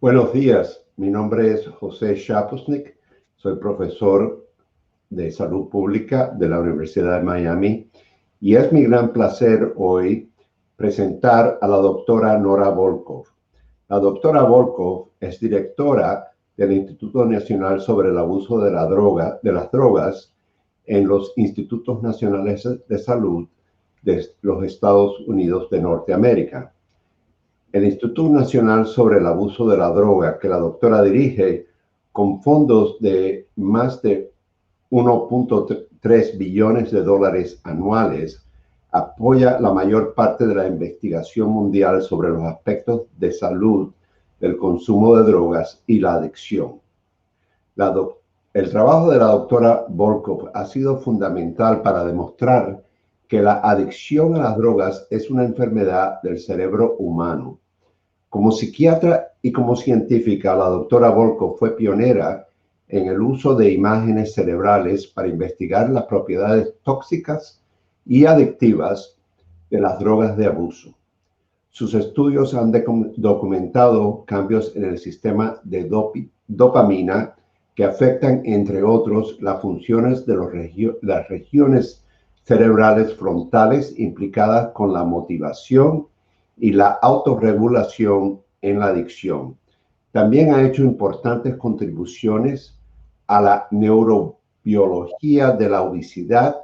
Buenos días, mi nombre es José Shaposnik, soy profesor de salud pública de la Universidad de Miami y es mi gran placer hoy presentar a la doctora Nora Volkow. La doctora Volkow es directora del Instituto Nacional sobre el Abuso de las Drogas en los Institutos Nacionales de Salud de los Estados Unidos de Norteamérica. El Instituto Nacional sobre el Abuso de la Droga, que la doctora dirige, con fondos de más de 1.3 billones de dólares anuales, apoya la mayor parte de la investigación mundial sobre los aspectos de salud del consumo de drogas y la adicción. El trabajo de la doctora Volkow ha sido fundamental para demostrar que la adicción a las drogas es una enfermedad del cerebro humano. Como psiquiatra y como científica, la doctora Volkow fue pionera en el uso de imágenes cerebrales para investigar las propiedades tóxicas y adictivas de las drogas de abuso. Sus estudios han documentado cambios en el sistema de dopamina que afectan, entre otros, las funciones de las regiones cerebrales frontales implicadas con la motivación y la autorregulación en la adicción. También ha hecho importantes contribuciones a la neurobiología de la obesidad,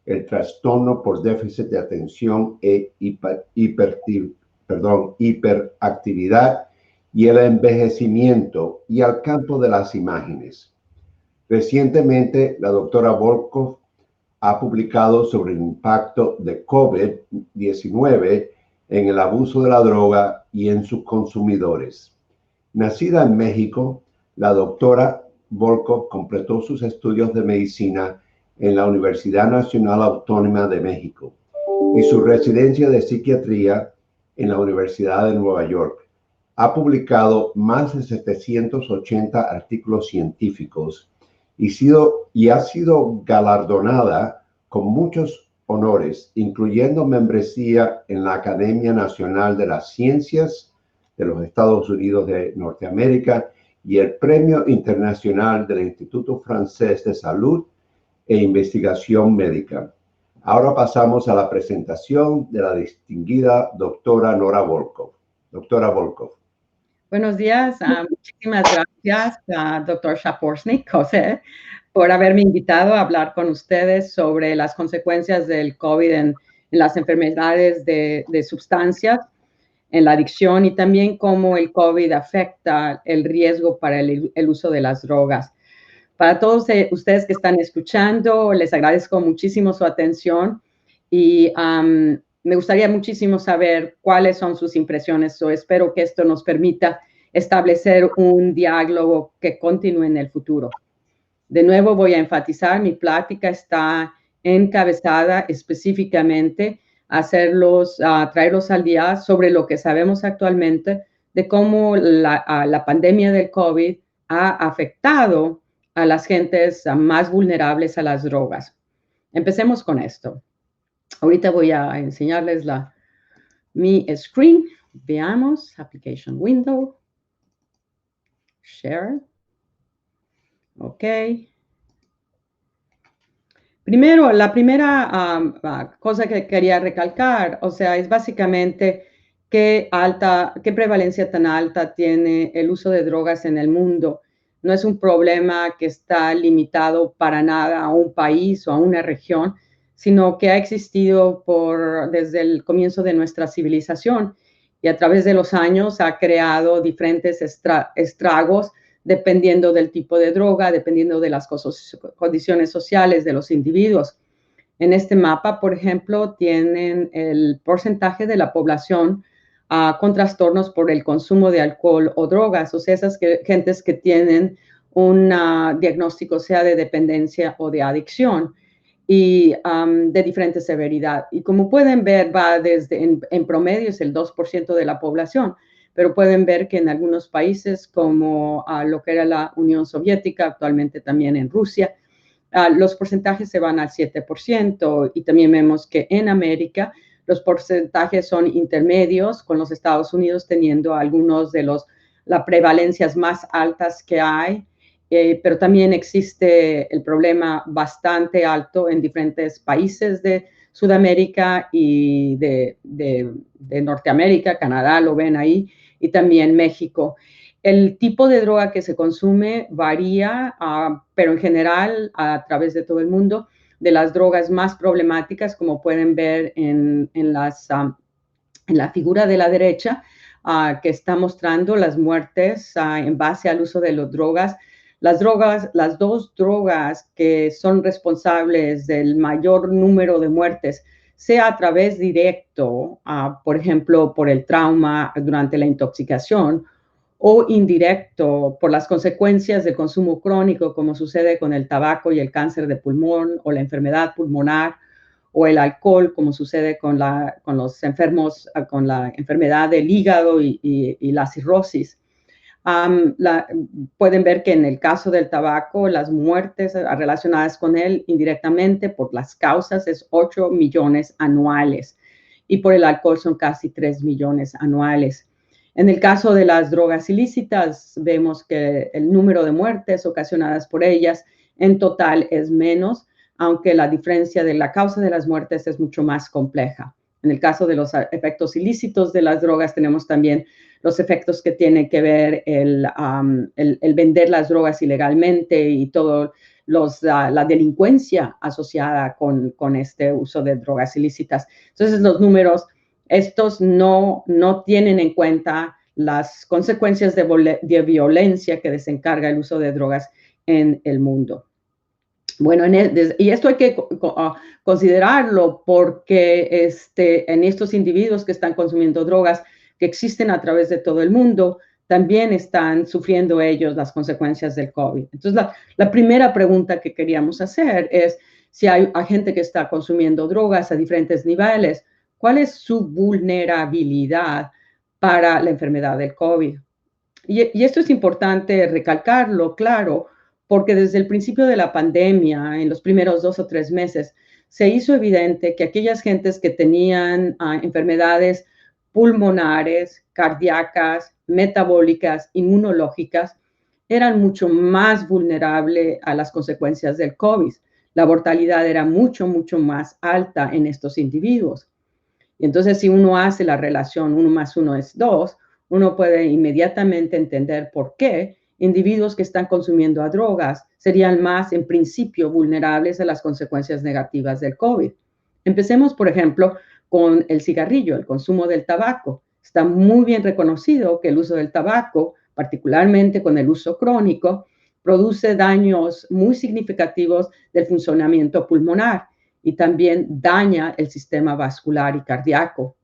el trastorno por déficit de atención e hiperactividad y el envejecimiento y al campo de las imágenes. Recientemente, la doctora Volkow ha publicado sobre el impacto de COVID-19 en el abuso de la droga y en sus consumidores. Nacida en México, la doctora Volkow completó sus estudios de medicina en la Universidad Nacional Autónoma de México y su residencia de psiquiatría en la Universidad de Nueva York. Ha publicado más de 780 artículos científicos y ha sido galardonada con muchos honores, incluyendo membresía en la Academia Nacional de las Ciencias de los Estados Unidos de Norteamérica y el Premio Internacional del Instituto Francés de Salud e Investigación Médica. Ahora pasamos a la presentación de la distinguida doctora Nora Volkow. Doctora Volkow. Buenos días, muchísimas gracias, doctor Shaposnik, José, por haberme invitado a hablar con ustedes sobre las consecuencias del COVID en las enfermedades de sustancias, en la adicción y también cómo el COVID afecta el riesgo para el uso de las drogas. Para todos ustedes que están escuchando, les agradezco muchísimo su atención y me gustaría muchísimo saber cuáles son sus impresiones. Espero que esto nos permita establecer un diálogo que continúe en el futuro. De nuevo, voy a enfatizar, mi plática está encabezada específicamente a traerlos al día sobre lo que sabemos actualmente de cómo la pandemia del COVID ha afectado a las gentes más vulnerables a las drogas. Empecemos con esto. Ahorita voy a enseñarles mi screen. Veamos, application window, share. Ok. Primero, la primera cosa que quería recalcar, es básicamente qué prevalencia tan alta tiene el uso de drogas en el mundo. No es un problema que está limitado para nada a un país o a una región, sino que ha existido desde el comienzo de nuestra civilización y a través de los años ha creado diferentes estragos dependiendo del tipo de droga, dependiendo de las condiciones sociales de los individuos. En este mapa, por ejemplo, tienen el porcentaje de la población con trastornos por el consumo de alcohol o drogas, esas gentes que tienen un diagnóstico sea de dependencia o de adicción y de diferente severidad. Y como pueden ver, va en promedio es el 2% de la población, pero pueden ver que en algunos países como lo que era la Unión Soviética, actualmente también en Rusia, los porcentajes se van al 7% y también vemos que en América los porcentajes son intermedios, con los Estados Unidos teniendo algunos de los las prevalencias más altas que hay, pero también existe el problema bastante alto en diferentes países de Sudamérica y de Norteamérica. Canadá lo ven ahí, y también México. El tipo de droga que se consume varía, pero en general a través de todo el mundo, de las drogas más problemáticas, como pueden ver en la figura de la derecha, que está mostrando las muertes en base al uso de las drogas. Las dos drogas que son responsables del mayor número de muertes, sea a través directo, por ejemplo, por el trauma durante la intoxicación, o indirecto por las consecuencias del consumo crónico, como sucede con el tabaco y el cáncer de pulmón o la enfermedad pulmonar, o el alcohol, como sucede con los enfermos con la enfermedad del hígado y la cirrosis. Pueden ver que en el caso del tabaco, las muertes relacionadas con él indirectamente por las causas es 8 millones anuales, y por el alcohol son casi 3 millones anuales. En el caso de las drogas ilícitas, vemos que el número de muertes ocasionadas por ellas en total es menos, aunque la diferencia de la causa de las muertes es mucho más compleja. En el caso de los efectos ilícitos de las drogas, tenemos también los efectos que tienen que ver el vender las drogas ilegalmente y todo la delincuencia asociada con este uso de drogas ilícitas. Entonces, los números, estos no tienen en cuenta las consecuencias de violencia que desencarga el uso de drogas en el mundo. Bueno, y esto hay que considerarlo porque en estos individuos que están consumiendo drogas, que existen a través de todo el mundo, también están sufriendo ellos las consecuencias del COVID. Entonces, la primera pregunta que queríamos hacer es, si hay gente que está consumiendo drogas a diferentes niveles, ¿cuál es su vulnerabilidad para la enfermedad del COVID? Y esto es importante recalcarlo, claro, porque desde el principio de la pandemia, en los primeros 2 o 3 meses, se hizo evidente que aquellas gentes que tenían enfermedades pulmonares, cardíacas, metabólicas, inmunológicas, eran mucho más vulnerables a las consecuencias del COVID. La mortalidad era mucho, mucho más alta en estos individuos. Y entonces, si uno hace la relación 1 más 1 es 2, uno puede inmediatamente entender por qué individuos que están consumiendo drogas serían más, en principio, vulnerables a las consecuencias negativas del COVID. Empecemos, por ejemplo, con el cigarrillo, el consumo del tabaco. Está muy bien reconocido que el uso del tabaco, particularmente con el uso crónico, produce daños muy significativos del funcionamiento pulmonar y también daña el sistema vascular y cardíaco.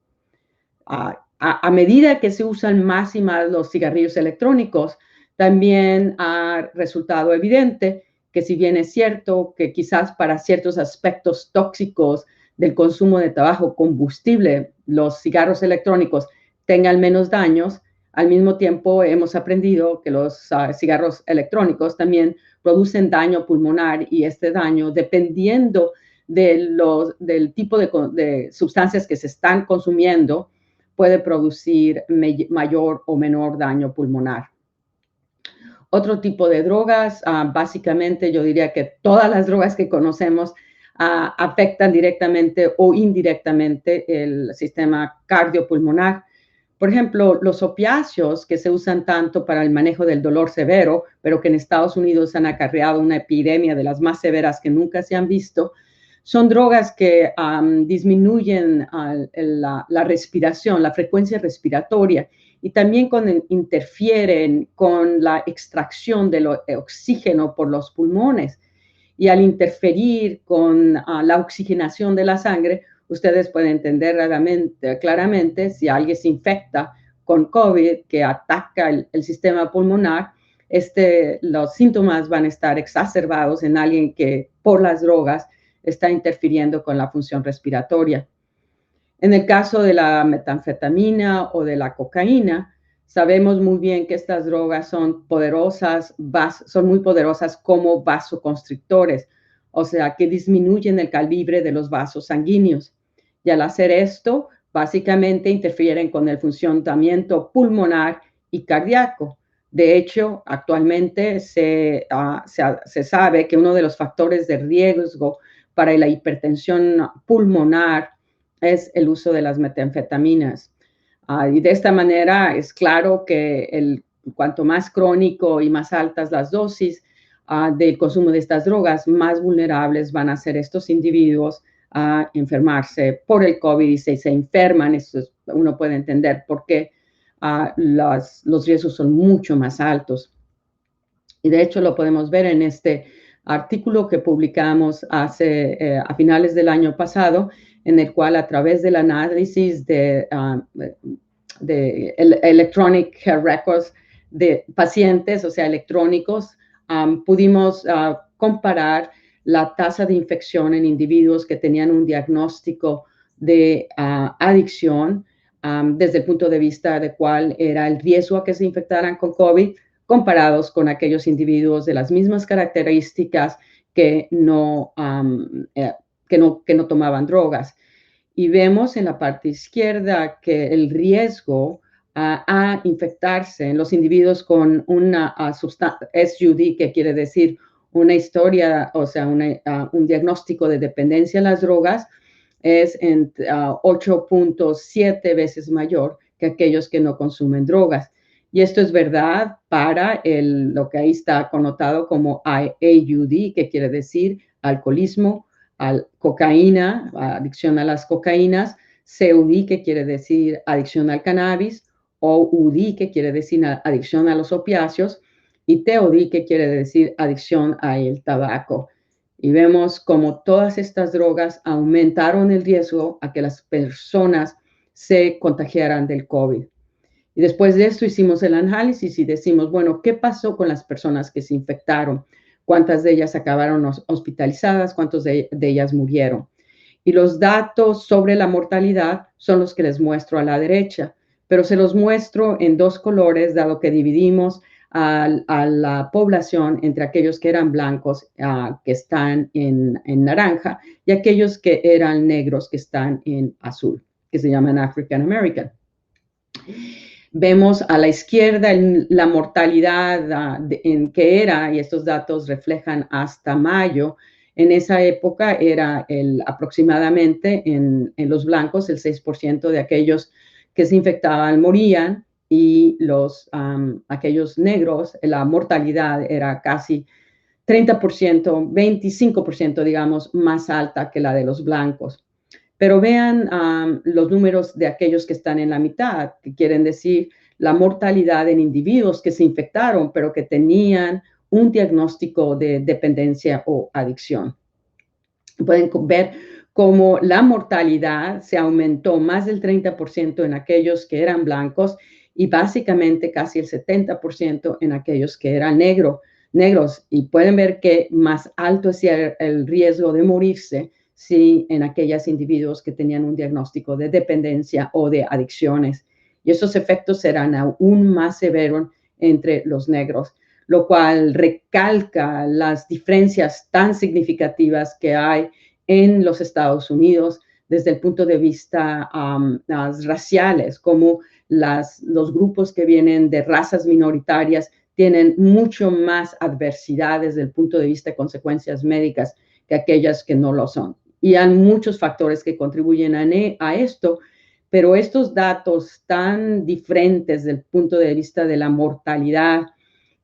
A medida que se usan más y más los cigarrillos electrónicos, también ha resultado evidente que, si bien es cierto que quizás para ciertos aspectos tóxicos del consumo de tabaco combustible, los cigarros electrónicos tengan menos daños, al mismo tiempo hemos aprendido que los cigarros electrónicos también producen daño pulmonar, y este daño, dependiendo del tipo de sustancias que se están consumiendo, puede producir mayor o menor daño pulmonar. Otro tipo de drogas, básicamente yo diría que todas las drogas que conocemos afectan directamente o indirectamente el sistema cardiopulmonar. Por ejemplo, los opiáceos, que se usan tanto para el manejo del dolor severo, pero que en Estados Unidos han acarreado una epidemia de las más severas que nunca se han visto, son drogas que disminuyen la respiración, la frecuencia respiratoria, y también interfieren con la extracción del oxígeno por los pulmones. Y al interferir con la oxigenación de la sangre, ustedes pueden entender claramente si alguien se infecta con COVID, que ataca el sistema pulmonar, los síntomas van a estar exacerbados en alguien que por las drogas está interfiriendo con la función respiratoria. En el caso de la metanfetamina o de la cocaína, sabemos muy bien que estas drogas son muy poderosas como vasoconstrictores, o sea, que disminuyen el calibre de los vasos sanguíneos. Y al hacer esto, básicamente interfieren con el funcionamiento pulmonar y cardíaco. De hecho, actualmente se sabe que uno de los factores de riesgo para la hipertensión pulmonar es el uso de las metanfetaminas. Y de esta manera es claro que cuanto más crónico y más altas las dosis del consumo de estas drogas, más vulnerables van a ser estos individuos a enfermarse por el COVID, y si se enferman, uno puede entender por qué los riesgos son mucho más altos. Y de hecho lo podemos ver en este artículo que publicamos a finales del año pasado, en el cual a través del análisis de electronic records de pacientes, o sea, electrónicos, pudimos comparar la tasa de infección en individuos que tenían un diagnóstico de adicción desde el punto de vista de cuál era el riesgo a que se infectaran con COVID, comparados con aquellos individuos de las mismas características que no tomaban drogas. Y vemos en la parte izquierda que el riesgo a infectarse en los individuos con una SUD, que quiere decir una historia, o sea, un diagnóstico de dependencia a las drogas, es 8.7 veces mayor que aquellos que no consumen drogas. Y esto es verdad para lo que ahí está connotado como AUD, que quiere decir alcoholismo, cocaína, adicción a las cocaínas, CUD, que quiere decir adicción al cannabis, OUD, que quiere decir adicción a los opiáceos, y TOD, que quiere decir adicción al tabaco. Y vemos como todas estas drogas aumentaron el riesgo a que las personas se contagiaran del COVID. Y después de esto hicimos el análisis y decimos, bueno, ¿qué pasó con las personas que se infectaron? ¿Cuántas de ellas acabaron hospitalizadas? ¿Cuántas de ellas murieron? Y los datos sobre la mortalidad son los que les muestro a la derecha, pero se los muestro en dos colores, dado que dividimos a la población entre aquellos que eran blancos, que están en naranja, y aquellos que eran negros, que están en azul, que se llaman African American. Vemos a la izquierda la mortalidad en que era, y estos datos reflejan hasta mayo. En esa época era aproximadamente en los blancos el 6% de aquellos que se infectaban morían, y aquellos negros, la mortalidad era casi 30%, 25%, digamos, más alta que la de los blancos. Pero vean los números de aquellos que están en la mitad, que quieren decir la mortalidad en individuos que se infectaron, pero que tenían un diagnóstico de dependencia o adicción. Pueden ver cómo la mortalidad se aumentó más del 30% en aquellos que eran blancos, y básicamente casi el 70% en aquellos que eran negros. Y pueden ver que más alto es el riesgo de morirse si en aquellos individuos que tenían un diagnóstico de dependencia o de adicciones. Y esos efectos serán aún más severos entre los negros, lo cual recalca las diferencias tan significativas que hay en los Estados Unidos desde el punto de vista raciales, como los grupos que vienen de razas minoritarias tienen mucho más adversidad desde el punto de vista de consecuencias médicas que aquellas que no lo son. Y hay muchos factores que contribuyen a esto, pero estos datos tan diferentes desde el punto de vista de la mortalidad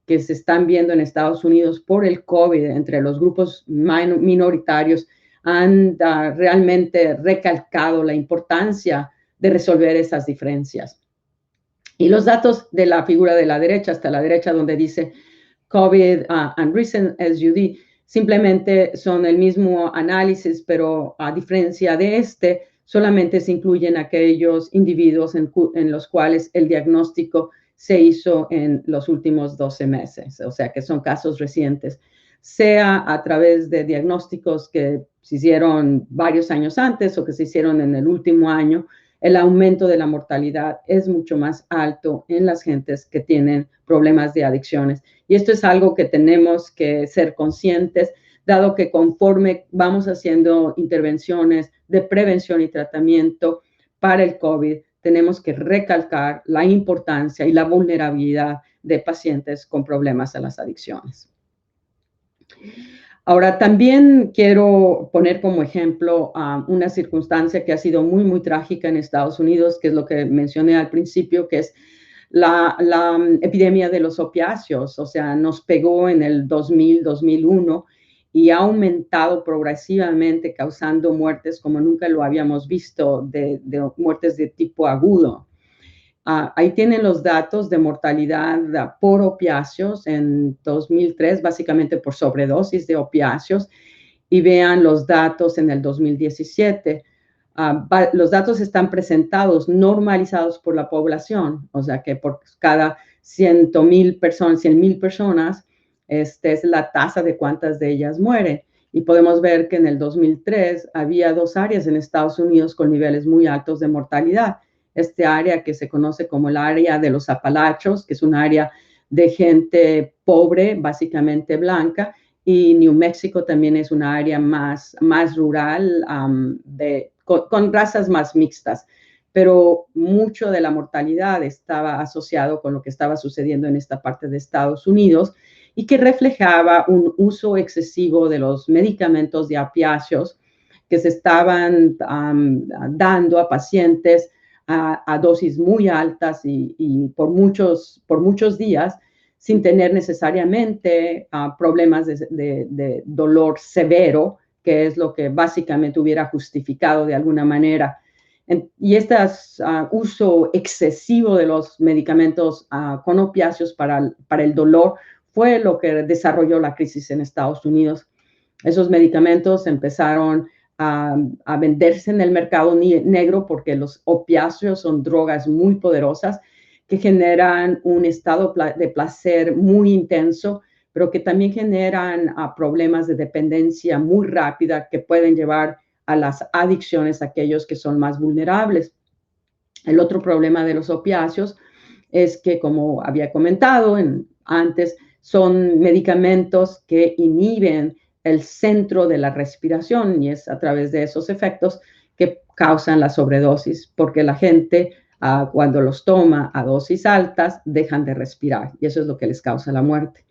que se están viendo en Estados Unidos por el COVID entre los grupos minoritarios han realmente recalcado la importancia de resolver esas diferencias. Y los datos de la figura de la derecha, hasta la derecha donde dice COVID and recent SUD, simplemente son el mismo análisis, pero a diferencia de solamente se incluyen aquellos individuos en los cuales el diagnóstico se hizo en los últimos 12 meses, o sea que son casos recientes, sea a través de diagnósticos que se hicieron varios años antes o que se hicieron en el último año. El aumento de la mortalidad es mucho más alto en las gentes que tienen problemas de adicciones. Y esto es algo que tenemos que ser conscientes, dado que conforme vamos haciendo intervenciones de prevención y tratamiento para el COVID, tenemos que recalcar la importancia y la vulnerabilidad de pacientes con problemas a las adicciones. Ahora, también quiero poner como ejemplo una circunstancia que ha sido muy, muy trágica en Estados Unidos, que es lo que mencioné al principio, que es la epidemia de los opiáceos. O sea, nos pegó en el 2000, 2001 y ha aumentado progresivamente, causando muertes como nunca lo habíamos visto, de muertes de tipo agudo. Ahí tienen los datos de mortalidad por opiáceos en 2003, básicamente por sobredosis de opiáceos, y vean los datos en el 2017. Los datos están presentados, normalizados por la población, o sea que por cada 100,000 personas, esta es la tasa de cuántas de ellas mueren. Y podemos ver que en el 2003 había 2 áreas en Estados Unidos con niveles muy altos de mortalidad. Este área que se conoce como el área de los Apalachos, que es un área de gente pobre, básicamente blanca, y New Mexico también es un área más rural, con razas más mixtas. Pero mucho de la mortalidad estaba asociado con lo que estaba sucediendo en esta parte de Estados Unidos y que reflejaba un uso excesivo de los medicamentos de opiáceos que se estaban dando a pacientes a dosis muy altas y por muchos días, sin tener necesariamente problemas de dolor severo, que es lo que básicamente hubiera justificado de alguna manera. Y este uso excesivo de los medicamentos con opiáceos para el dolor fue lo que desarrolló la crisis en Estados Unidos. Esos medicamentos empezaron a venderse en el mercado negro porque los opiáceos son drogas muy poderosas que generan un estado de placer muy intenso, pero que también generan problemas de dependencia muy rápida que pueden llevar a las adicciones a aquellos que son más vulnerables. El otro problema de los opiáceos es que, como había comentado antes, son medicamentos que inhiben el centro de la respiración y es a través de esos efectos que causan la sobredosis, porque la gente cuando los toma a dosis altas dejan de respirar y eso es lo que les causa la muerte.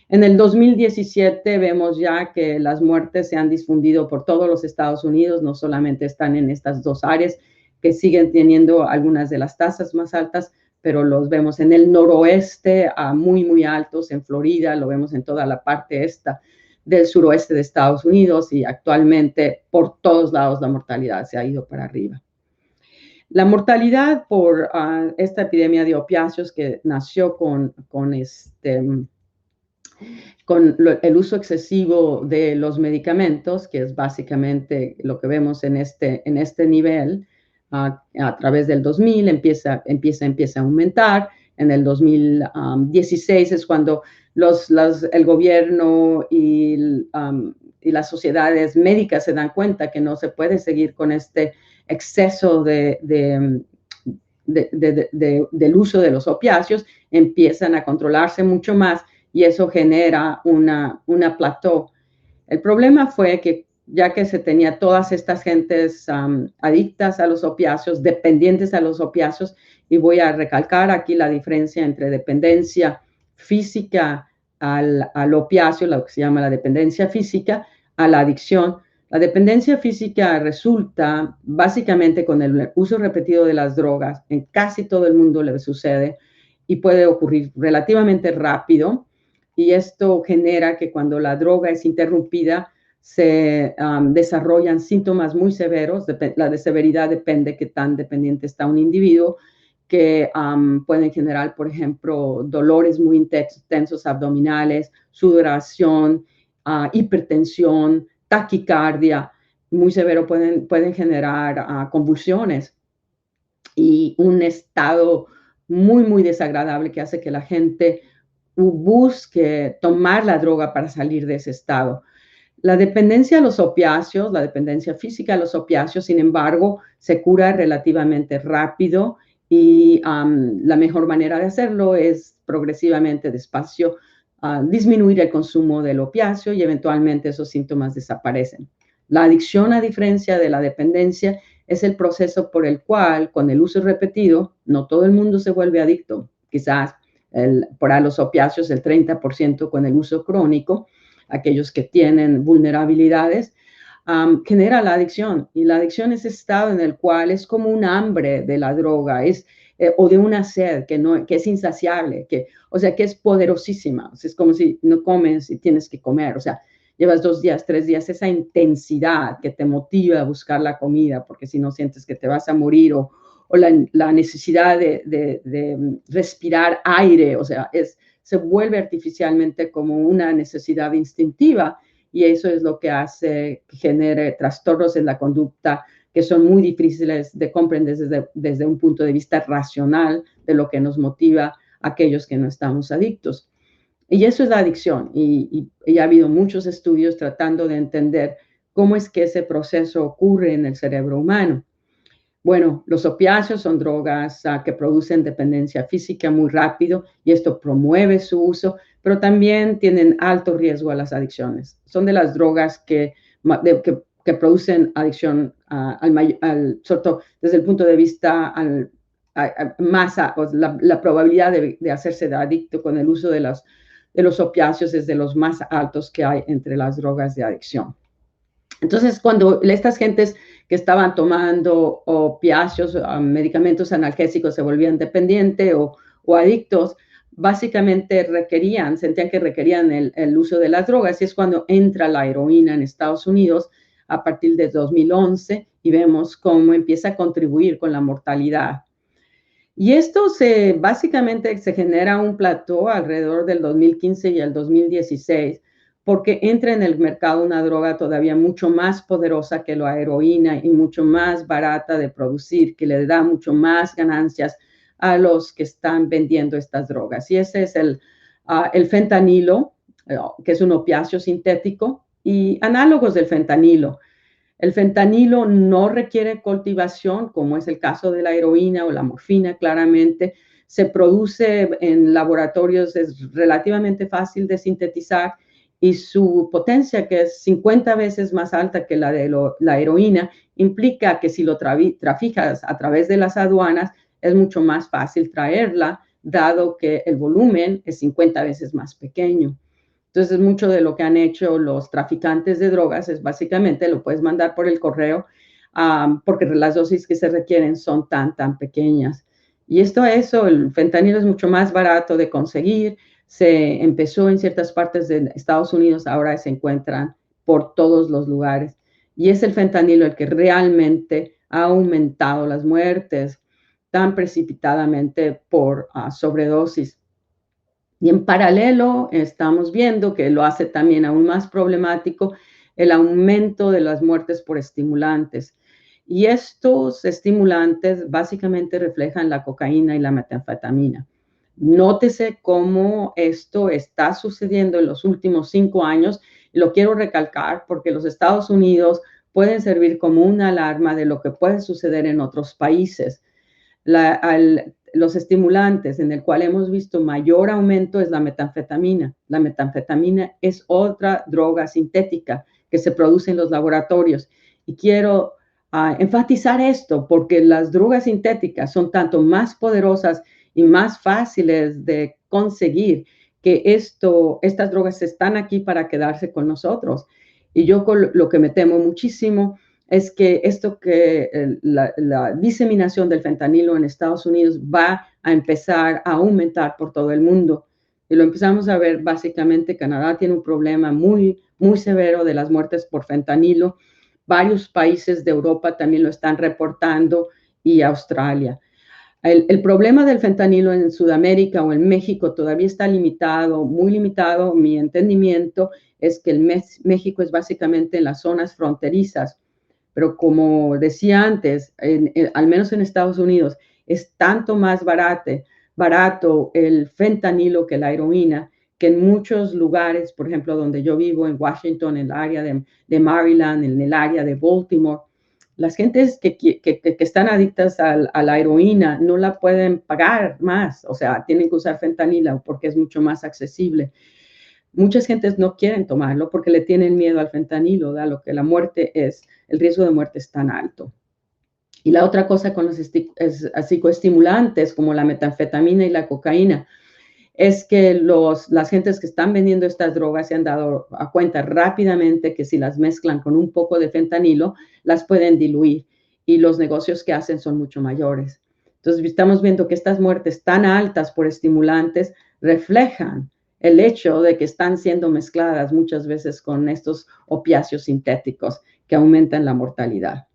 En el 2017 vemos ya que las muertes se han difundido por todos los Estados Unidos, no solamente están en estas 2 áreas que siguen teniendo algunas de las tasas más altas, pero los vemos en el noroeste muy, muy altos, en Florida, lo vemos en toda la parte esta del suroeste de Estados Unidos y actualmente por todos lados la mortalidad se ha ido para arriba. La mortalidad por esta epidemia de opiáceos que nació con el uso excesivo de los medicamentos, que es básicamente lo que vemos en este nivel, a través del 2000 empieza a aumentar. En el 2016 es cuando el gobierno y las sociedades médicas se dan cuenta que no se puede seguir con este exceso del uso de los opiáceos, empiezan a controlarse mucho más y eso genera una plató. El problema fue que ya que se tenía todas estas gentes adictas a los opiáceos, dependientes a los opiáceos, y voy a recalcar aquí la diferencia entre dependencia física al opiáceo, lo que se llama la dependencia física, a la adicción. La dependencia física resulta básicamente con el uso repetido de las drogas, en casi todo el mundo le sucede y puede ocurrir relativamente rápido, y esto genera que cuando la droga es interrumpida se desarrollan síntomas muy severos. La severidad depende de qué tan dependiente está un individuo, que pueden generar, por ejemplo, dolores muy intensos abdominales, sudoración, hipertensión, taquicardia, muy severo, pueden generar convulsiones y un estado muy, muy desagradable que hace que la gente busque tomar la droga para salir de ese estado. La dependencia a los opiáceos, la dependencia física a los opiáceos, sin embargo, se cura relativamente rápido y la mejor manera de hacerlo es progresivamente, despacio, disminuir el consumo del opiáceo y eventualmente esos síntomas desaparecen. La adicción, a diferencia de la dependencia, es el proceso por el cual, con el uso repetido, no todo el mundo se vuelve adicto, quizás para los opiáceos el 30% con el uso crónico, aquellos que tienen vulnerabilidades, genera la adicción. Y la adicción es ese estado en el cual es como un hambre de la droga, o de una sed que es insaciable, o sea, que es poderosísima. O sea, es como si no comes y tienes que comer. O sea, llevas 2 días, 3 días, esa intensidad que te motiva a buscar la comida, porque si no sientes que te vas a morir, o la necesidad de respirar aire, o sea, se vuelve artificialmente como una necesidad instintiva, y eso es lo que hace que genere trastornos en la conducta que son muy difíciles de comprender desde un punto de vista racional de lo que nos motiva a aquellos que no estamos adictos. Y eso es la adicción, y ha habido muchos estudios tratando de entender cómo es que ese proceso ocurre en el cerebro humano. Bueno, los opiáceos son drogas que producen dependencia física muy rápido, y esto promueve su uso, pero también tienen alto riesgo a las adicciones. Son de las drogas que producen adicción sobre todo desde el punto de vista la probabilidad de hacerse adicto con el uso de los opiáceos es de los más altos que hay entre las drogas de adicción. Entonces, cuando estas gentes que estaban tomando opiáceos, medicamentos analgésicos, se volvían dependientes o adictos, básicamente sentían que requerían el uso de las drogas, y es cuando entra la heroína en Estados Unidos a partir de 2011, y vemos cómo empieza a contribuir con la mortalidad. Y esto básicamente se genera un plató alrededor del 2015 y el 2016, porque entra en el mercado una droga todavía mucho más poderosa que la heroína y mucho más barata de producir, que le da mucho más ganancias a los que están vendiendo estas drogas. Y ese es el fentanilo, que es un opiáceo sintético, y análogos del fentanilo. El fentanilo no requiere cultivación, como es el caso de la heroína o la morfina. Claramente se produce en laboratorios, es relativamente fácil de sintetizar, y su potencia, que es 50 veces más alta que la de la heroína, implica que si lo traficas a través de las aduanas, es mucho más fácil traerla, dado que el volumen es 50 veces más pequeño. Entonces, mucho de lo que han hecho los traficantes de drogas es básicamente lo puedes mandar por el correo, porque las dosis que se requieren son tan pequeñas. Y el fentanilo es mucho más barato de conseguir. Se empezó en ciertas partes de Estados Unidos, ahora se encuentran por todos los lugares. Y es el fentanilo el que realmente ha aumentado las muertes tan precipitadamente por sobredosis. Y en paralelo estamos viendo que lo hace también aún más problemático el aumento de las muertes por estimulantes. Y estos estimulantes básicamente reflejan la cocaína y la metanfetamina. Nótese cómo esto está sucediendo en los últimos 5 años. Y lo quiero recalcar porque los Estados Unidos pueden servir como una alarma de lo que puede suceder en otros países. Los estimulantes en el cual hemos visto mayor aumento es la metanfetamina. La metanfetamina es otra droga sintética que se produce en los laboratorios. Y quiero enfatizar esto porque las drogas sintéticas son tanto más poderosas y más fáciles de conseguir, que estas drogas están aquí para quedarse con nosotros. Y yo lo que me temo muchísimo es que la diseminación del fentanilo en Estados Unidos va a empezar a aumentar por todo el mundo. Y lo empezamos a ver básicamente. Canadá tiene un problema muy severo de las muertes por fentanilo. Varios países de Europa también lo están reportando, y Australia. El problema del fentanilo en Sudamérica o en México todavía está limitado, muy limitado. Mi entendimiento es que México es básicamente en las zonas fronterizas. Pero como decía antes, al menos en Estados Unidos, es tanto más barato el fentanilo que la heroína, que en muchos lugares, por ejemplo, donde yo vivo, en Washington, en el área de Maryland, en el área de Baltimore, las gentes que están adictas a la heroína no la pueden pagar más, o sea, tienen que usar fentanilo porque es mucho más accesible. Muchas gentes no quieren tomarlo porque le tienen miedo al fentanilo, dado que el riesgo de muerte es tan alto. Y la otra cosa con los psicoestimulantes, como la metanfetamina y la cocaína, es que las gentes que están vendiendo estas drogas se han dado a cuenta rápidamente que si las mezclan con un poco de fentanilo, las pueden diluir y los negocios que hacen son mucho mayores. Entonces, estamos viendo que estas muertes tan altas por estimulantes reflejan el hecho de que están siendo mezcladas muchas veces con estos opiáceos sintéticos que aumentan la mortalidad.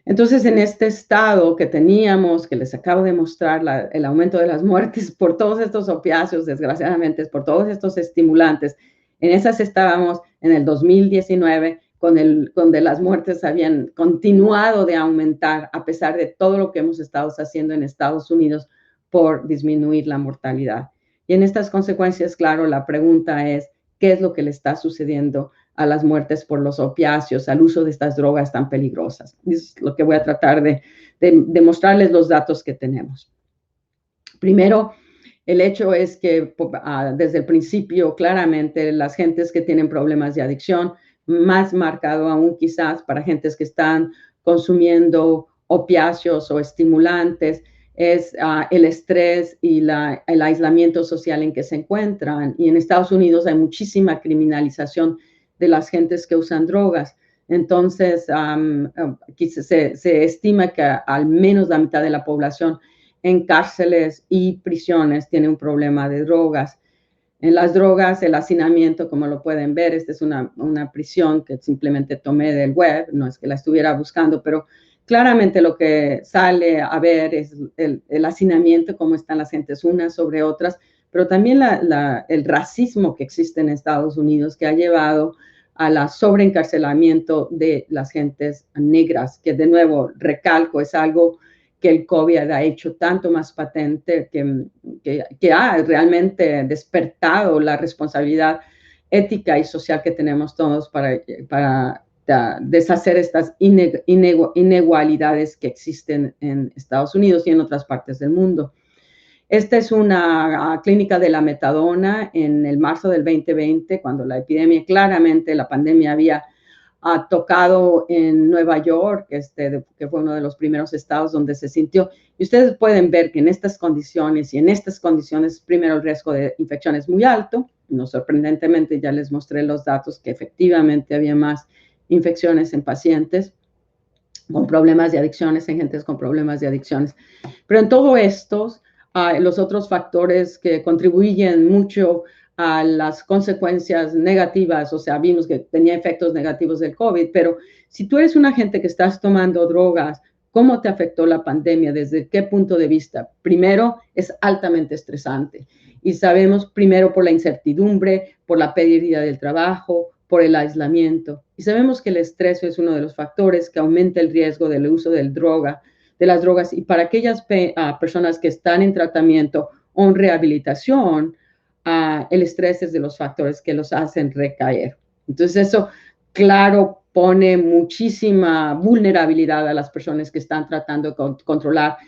Entonces, en este estado que teníamos, que les acabo de mostrar, el aumento de las muertes por todos estos opiáceos, desgraciadamente, por todos estos estimulantes, en esas estábamos en el 2019, donde las muertes habían continuado de aumentar a pesar de todo lo que hemos estado haciendo en Estados Unidos por disminuir la mortalidad. Y en estas consecuencias, claro, la pregunta es, ¿qué es lo que le está sucediendo a las muertes por los opiáceos, al uso de estas drogas tan peligrosas? Es lo que voy a tratar de mostrarles los datos que tenemos. Primero, el hecho es que desde el principio, claramente, las gentes que tienen problemas de adicción, más marcado aún quizás para gentes que están consumiendo opiáceos o estimulantes, es el estrés y el aislamiento social en que se encuentran. Y en Estados Unidos hay muchísima criminalización de las gentes que usan drogas. Entonces, se estima que al menos la mitad de la población en cárceles y prisiones tiene un problema de drogas. En las drogas, el hacinamiento, como lo pueden ver, esta es una prisión que simplemente tomé del web, no es que la estuviera buscando, pero claramente lo que sale a ver es el hacinamiento, cómo están las gentes unas sobre otras, pero también el racismo que existe en Estados Unidos, que ha llevado a la sobreencarcelamiento de las gentes negras, que de nuevo, recalco, es algo que el COVID ha hecho tanto más patente, que ha realmente despertado la responsabilidad ética y social que tenemos todos para deshacer estas inigualidades que existen en Estados Unidos y en otras partes del mundo. Esta es una clínica de la metadona en el marzo del 2020, cuando la epidemia, claramente la pandemia había tocado en Nueva York, que fue uno de los primeros estados donde se sintió. Y ustedes pueden ver que en estas condiciones, primero el riesgo de infección es muy alto. No sorprendentemente, ya les mostré los datos que efectivamente había más infecciones en pacientes con problemas de adicciones, en gentes con problemas de adicciones. Pero en todo esto, los otros factores que contribuyen mucho a las consecuencias negativas, o sea, vimos que tenía efectos negativos del COVID, pero si tú eres una gente que estás tomando drogas, ¿cómo te afectó la pandemia? ¿Desde qué punto de vista? Primero, es altamente estresante. Y sabemos primero por la incertidumbre, por la pérdida del trabajo, por el aislamiento. Y sabemos que el estrés es uno de los factores que aumenta el riesgo del uso de las drogas. Y para aquellas personas que están en tratamiento o en rehabilitación, el estrés es de los factores que los hacen recaer. Entonces eso, claro, pone muchísima vulnerabilidad a las personas que están tratando de controlar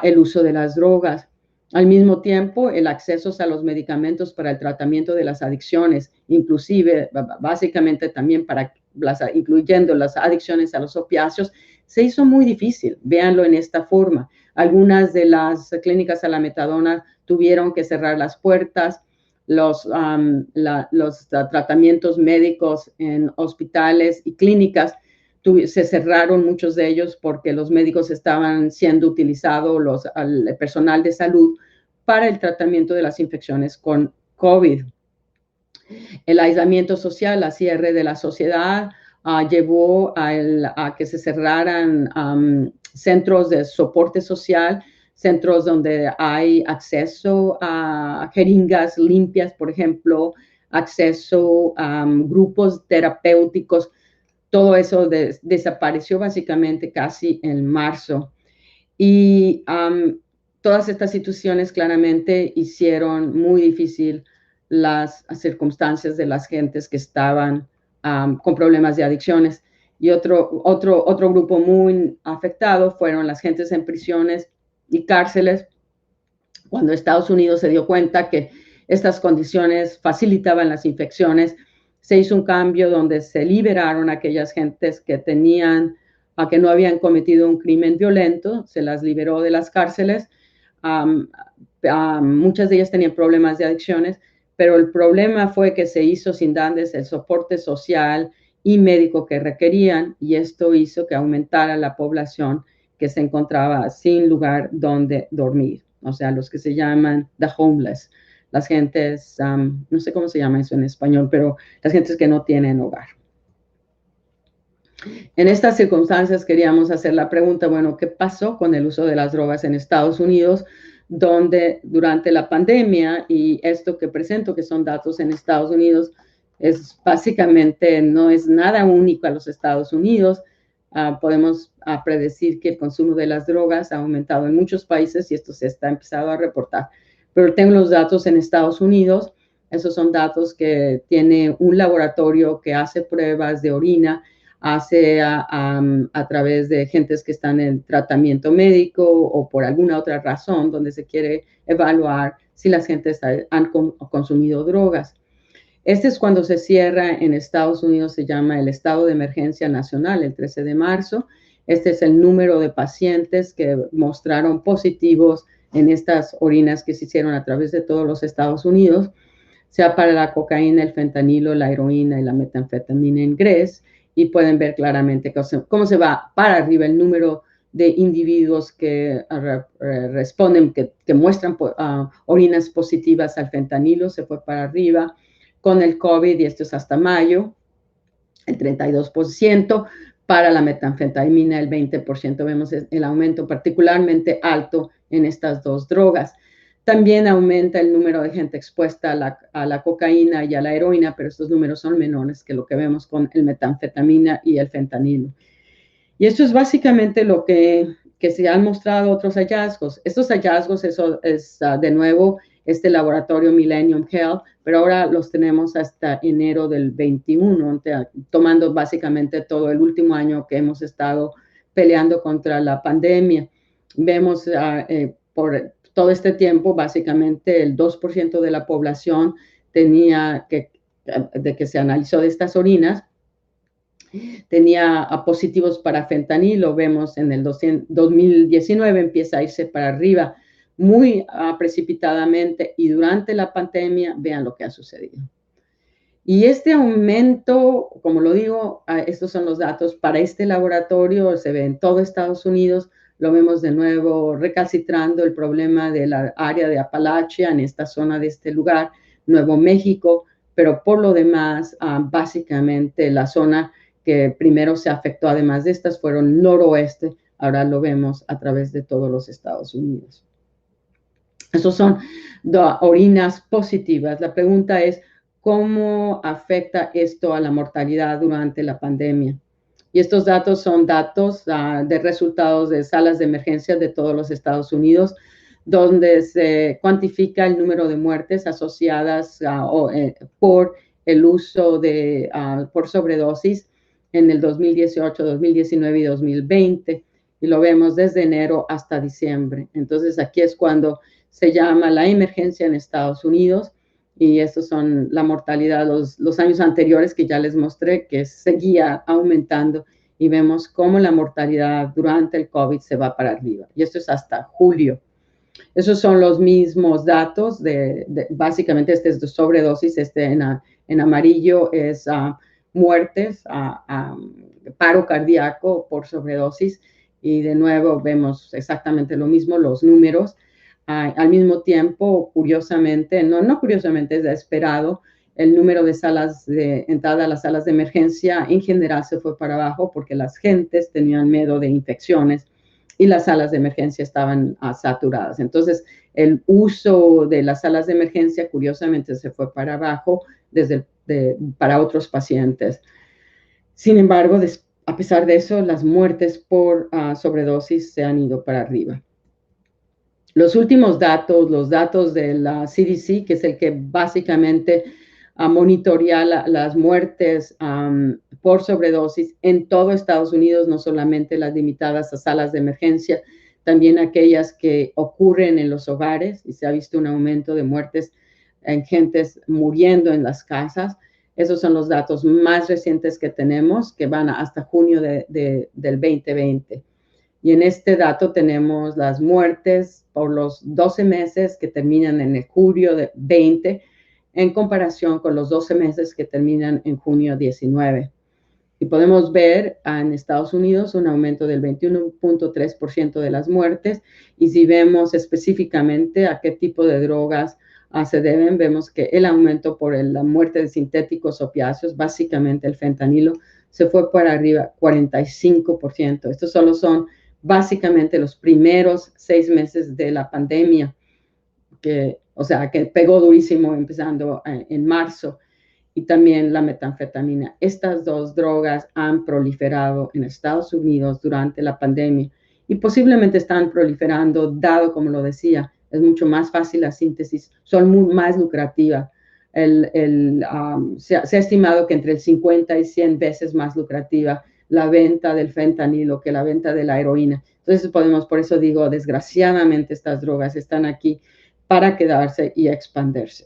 el uso de las drogas. Al mismo tiempo, el acceso a los medicamentos para el tratamiento de las adicciones, inclusive, básicamente también incluyendo las adicciones a los opiáceos, se hizo muy difícil. Véanlo en esta forma. Algunas de las clínicas a la metadona tuvieron que cerrar las puertas. Los tratamientos médicos en hospitales y clínicas se cerraron muchos de ellos porque los médicos estaban siendo utilizados, el personal de salud, para el tratamiento de las infecciones con COVID. El aislamiento social, la cierre de la sociedad, llevó a que se cerraran centros de soporte social, centros donde hay acceso a jeringas limpias, por ejemplo, acceso a grupos terapéuticos. Todo eso desapareció básicamente casi en marzo. Y todas estas situaciones claramente hicieron muy difícil las circunstancias de las gentes que estaban con problemas de adicciones. Y otro grupo muy afectado fueron las gentes en prisiones y cárceles, cuando Estados Unidos se dio cuenta que estas condiciones facilitaban las infecciones. Se hizo un cambio donde se liberaron aquellas gentes que tenían a que no habían cometido un crimen violento, se las liberó de las cárceles. Muchas de ellas tenían problemas de adicciones, pero el problema fue que se hizo sin darles el soporte social y médico que requerían, y esto hizo que aumentara la población que se encontraba sin lugar donde dormir, o sea, los que se llaman the homeless, las gentes, no sé cómo se llama eso en español, pero las gentes que no tienen hogar. En estas circunstancias queríamos hacer la pregunta, bueno, ¿qué pasó con el uso de las drogas en Estados Unidos? Donde durante la pandemia, y esto que presento, que son datos en Estados Unidos, es básicamente no es nada único a los Estados Unidos. Podemos predecir que el consumo de las drogas ha aumentado en muchos países y esto se está empezando a reportar. Pero tengo los datos en Estados Unidos. Esos son datos que tiene un laboratorio que hace pruebas de orina, hace a través de gentes que están en tratamiento médico o por alguna otra razón donde se quiere evaluar si las gentes han consumido drogas. Este es cuando se cierra en Estados Unidos, se llama el estado de emergencia nacional, el 13 de marzo. Este es el número de pacientes que mostraron positivos en estas orinas que se hicieron a través de todos los Estados Unidos, sea para la cocaína, el fentanilo, la heroína y la metanfetamina en GRES, y pueden ver claramente cómo se va para arriba el número de individuos que responden, que muestran orinas positivas al fentanilo, se fue para arriba. Con el COVID, y esto es hasta mayo, el 32%, para la metanfetamina el 20%. Vemos el aumento particularmente alto en estas dos drogas. También aumenta el número de gente expuesta a la cocaína y a la heroína, pero estos números son menores que lo que vemos con el metanfetamina y el fentanilo. Y esto es básicamente lo que se han mostrado otros hallazgos. Estos hallazgos, eso es de nuevo este laboratorio Millennium Health, pero ahora los tenemos hasta enero del 21, tomando básicamente todo el último año que hemos estado peleando contra la pandemia. Vemos por todo este tiempo, básicamente el 2% de la población de que se analizó de estas orinas, tenía positivos para fentanilo. Vemos en el 2019 empieza a irse para arriba muy precipitadamente, y durante la pandemia vean lo que ha sucedido. Y este aumento, como lo digo, estos son los datos para este laboratorio, se ve en todo Estados Unidos. Lo vemos de nuevo recalcitrando el problema de la área de Apalachia, en esta zona de este lugar, Nuevo México, pero por lo demás, básicamente la zona que primero se afectó, además de estas, fueron noroeste. Ahora lo vemos a través de todos los Estados Unidos. Estos son orinas positivas. La pregunta es, ¿cómo afecta esto a la mortalidad durante la pandemia? Y estos datos son datos de resultados de salas de emergencia de todos los Estados Unidos, donde se cuantifica el número de muertes asociadas por el uso por sobredosis en el 2018, 2019 y 2020. Y lo vemos desde enero hasta diciembre. Entonces aquí es cuando se llama la emergencia en Estados Unidos, y estos son la mortalidad los años anteriores que ya les mostré, que seguía aumentando, y vemos cómo la mortalidad durante el COVID se va para arriba. Y esto es hasta julio. Esos son los mismos datos básicamente este es de sobredosis, en amarillo es muertes, paro cardíaco por sobredosis, y de nuevo vemos exactamente lo mismo, los números. Al mismo tiempo, curiosamente, no curiosamente, es esperado, el número de salas de entrada a las salas de emergencia en general se fue para abajo porque las gentes tenían miedo de infecciones y las salas de emergencia estaban saturadas. Entonces, el uso de las salas de emergencia, curiosamente, se fue para abajo para otros pacientes. Sin embargo, a pesar de eso, las muertes por sobredosis se han ido para arriba. Los últimos datos, los datos de la CDC, que es el que básicamente monitorea las muertes por sobredosis en todo Estados Unidos, no solamente las limitadas a salas de emergencia, también aquellas que ocurren en los hogares, y se ha visto un aumento de muertes en gentes muriendo en las casas. Esos son los datos más recientes que tenemos, que van hasta junio del 2020. Y en este dato tenemos las muertes por los 12 meses que terminan en el julio de 20, en comparación con los 12 meses que terminan en junio 19. Y podemos ver en Estados Unidos un aumento del 21.3% de las muertes. Y si vemos específicamente a qué tipo de drogas se deben, vemos que el aumento por la muerte de sintéticos opiáceos, básicamente el fentanilo, se fue para arriba 45%. Estos solo son básicamente los primeros 6 meses de la pandemia, que pegó durísimo empezando en marzo. Y también la metanfetamina. Estas dos drogas han proliferado en Estados Unidos durante la pandemia y posiblemente están proliferando, dado, como lo decía, es mucho más fácil la síntesis, son muy más lucrativas. Se ha estimado que entre el 50 y 100 veces más lucrativa la venta del fentanilo que la venta de la heroína. Entonces por eso digo, desgraciadamente estas drogas están aquí para quedarse y expandirse.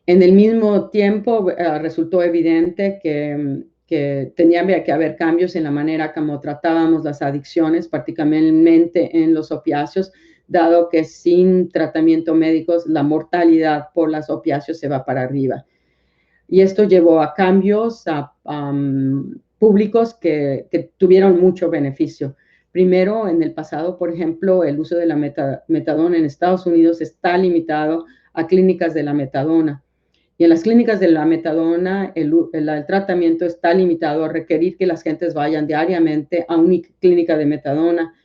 En el mismo tiempo, resultó evidente que tenía que haber cambios en la manera como tratábamos las adicciones, particularmente en los opiáceos, dado que sin tratamiento médico la mortalidad por los opiáceos se va para arriba. Y esto llevó a cambios públicos que tuvieron mucho beneficio. Primero, en el pasado, por ejemplo, el uso de la metadona en Estados Unidos está limitado a clínicas de la metadona. Y en las clínicas de la metadona, el tratamiento está limitado a requerir que las gentes vayan diariamente a una clínica de metadona,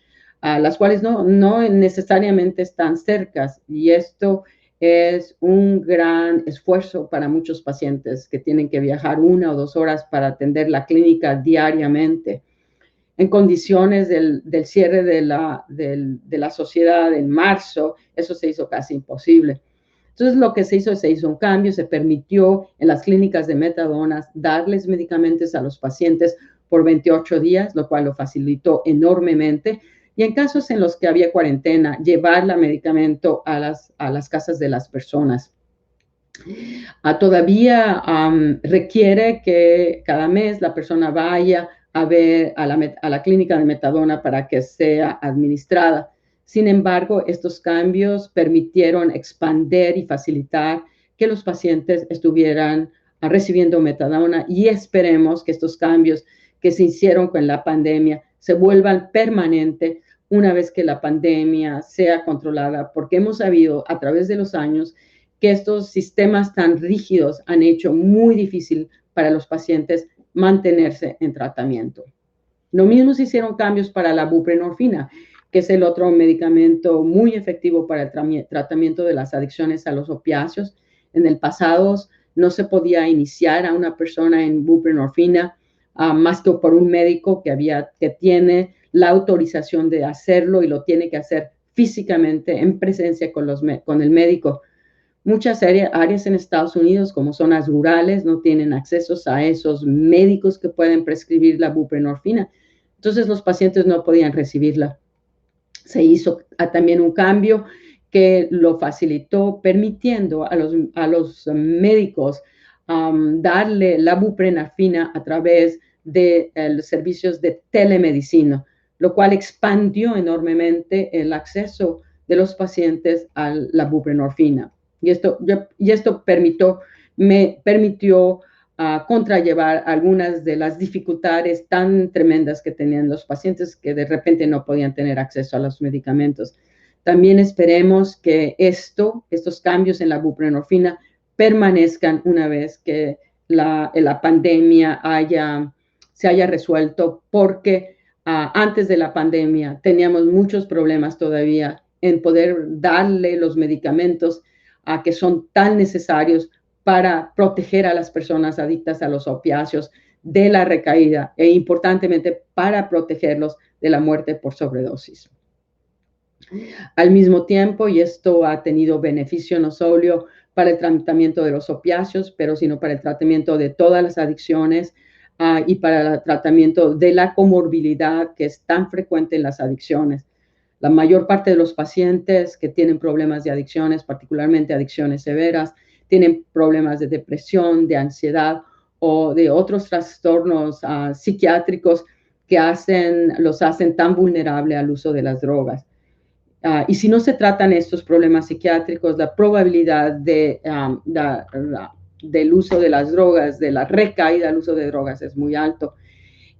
a las cuales no necesariamente están cercas. Y esto es un gran esfuerzo para muchos pacientes que tienen que viajar 1 o 2 horas para atender la clínica diariamente. En condiciones del cierre de la sociedad en marzo, eso se hizo casi imposible. Entonces, lo que se hizo un cambio, se permitió en las clínicas de metadona darles medicamentos a los pacientes por 28 días, lo cual lo facilitó enormemente. Y en casos en los que había cuarentena, llevar el medicamento a las casas de las personas. Todavía requiere que cada mes la persona vaya a ver a la clínica de metadona para que sea administrada. Sin embargo, estos cambios permitieron expandir y facilitar que los pacientes estuvieran recibiendo metadona, y esperemos que estos cambios que se hicieron con la pandemia se vuelvan permanentes una vez que la pandemia sea controlada, porque hemos sabido a través de los años que estos sistemas tan rígidos han hecho muy difícil para los pacientes mantenerse en tratamiento. Lo mismo se hicieron cambios para la buprenorfina, que es el otro medicamento muy efectivo para el tratamiento de las adicciones a los opiáceos. En el pasado no se podía iniciar a una persona en buprenorfina más que por un médico que tiene la autorización de hacerlo, y lo tiene que hacer físicamente en presencia con el médico. Muchas áreas en Estados Unidos, como zonas rurales, no tienen acceso a esos médicos que pueden prescribir la buprenorfina. Entonces los pacientes no podían recibirla. Se hizo también un cambio que lo facilitó, permitiendo a los médicos darle la buprenorfina a través de los servicios de telemedicina, lo cual expandió enormemente el acceso de los pacientes a la buprenorfina. Y esto me permitió contrarrestar algunas de las dificultades tan tremendas que tenían los pacientes, que de repente no podían tener acceso a los medicamentos. También esperemos que estos cambios en la buprenorfina permanezcan una vez que la pandemia se haya resuelto, porque antes de la pandemia teníamos muchos problemas todavía en poder darle los medicamentos que son tan necesarios para proteger a las personas adictas a los opiáceos de la recaída, e importantemente para protegerlos de la muerte por sobredosis. Al mismo tiempo, y esto ha tenido beneficio no solo para el tratamiento de los opiáceos, pero sino para el tratamiento de todas las adicciones y para el tratamiento de la comorbilidad que es tan frecuente en las adicciones. La mayor parte de los pacientes que tienen problemas de adicciones, particularmente adicciones severas, tienen problemas de depresión, de ansiedad o de otros trastornos psiquiátricos que los hacen tan vulnerables al uso de las drogas. Y si no se tratan estos problemas psiquiátricos, la probabilidad del uso de las drogas, de la recaída al uso de drogas es muy alto.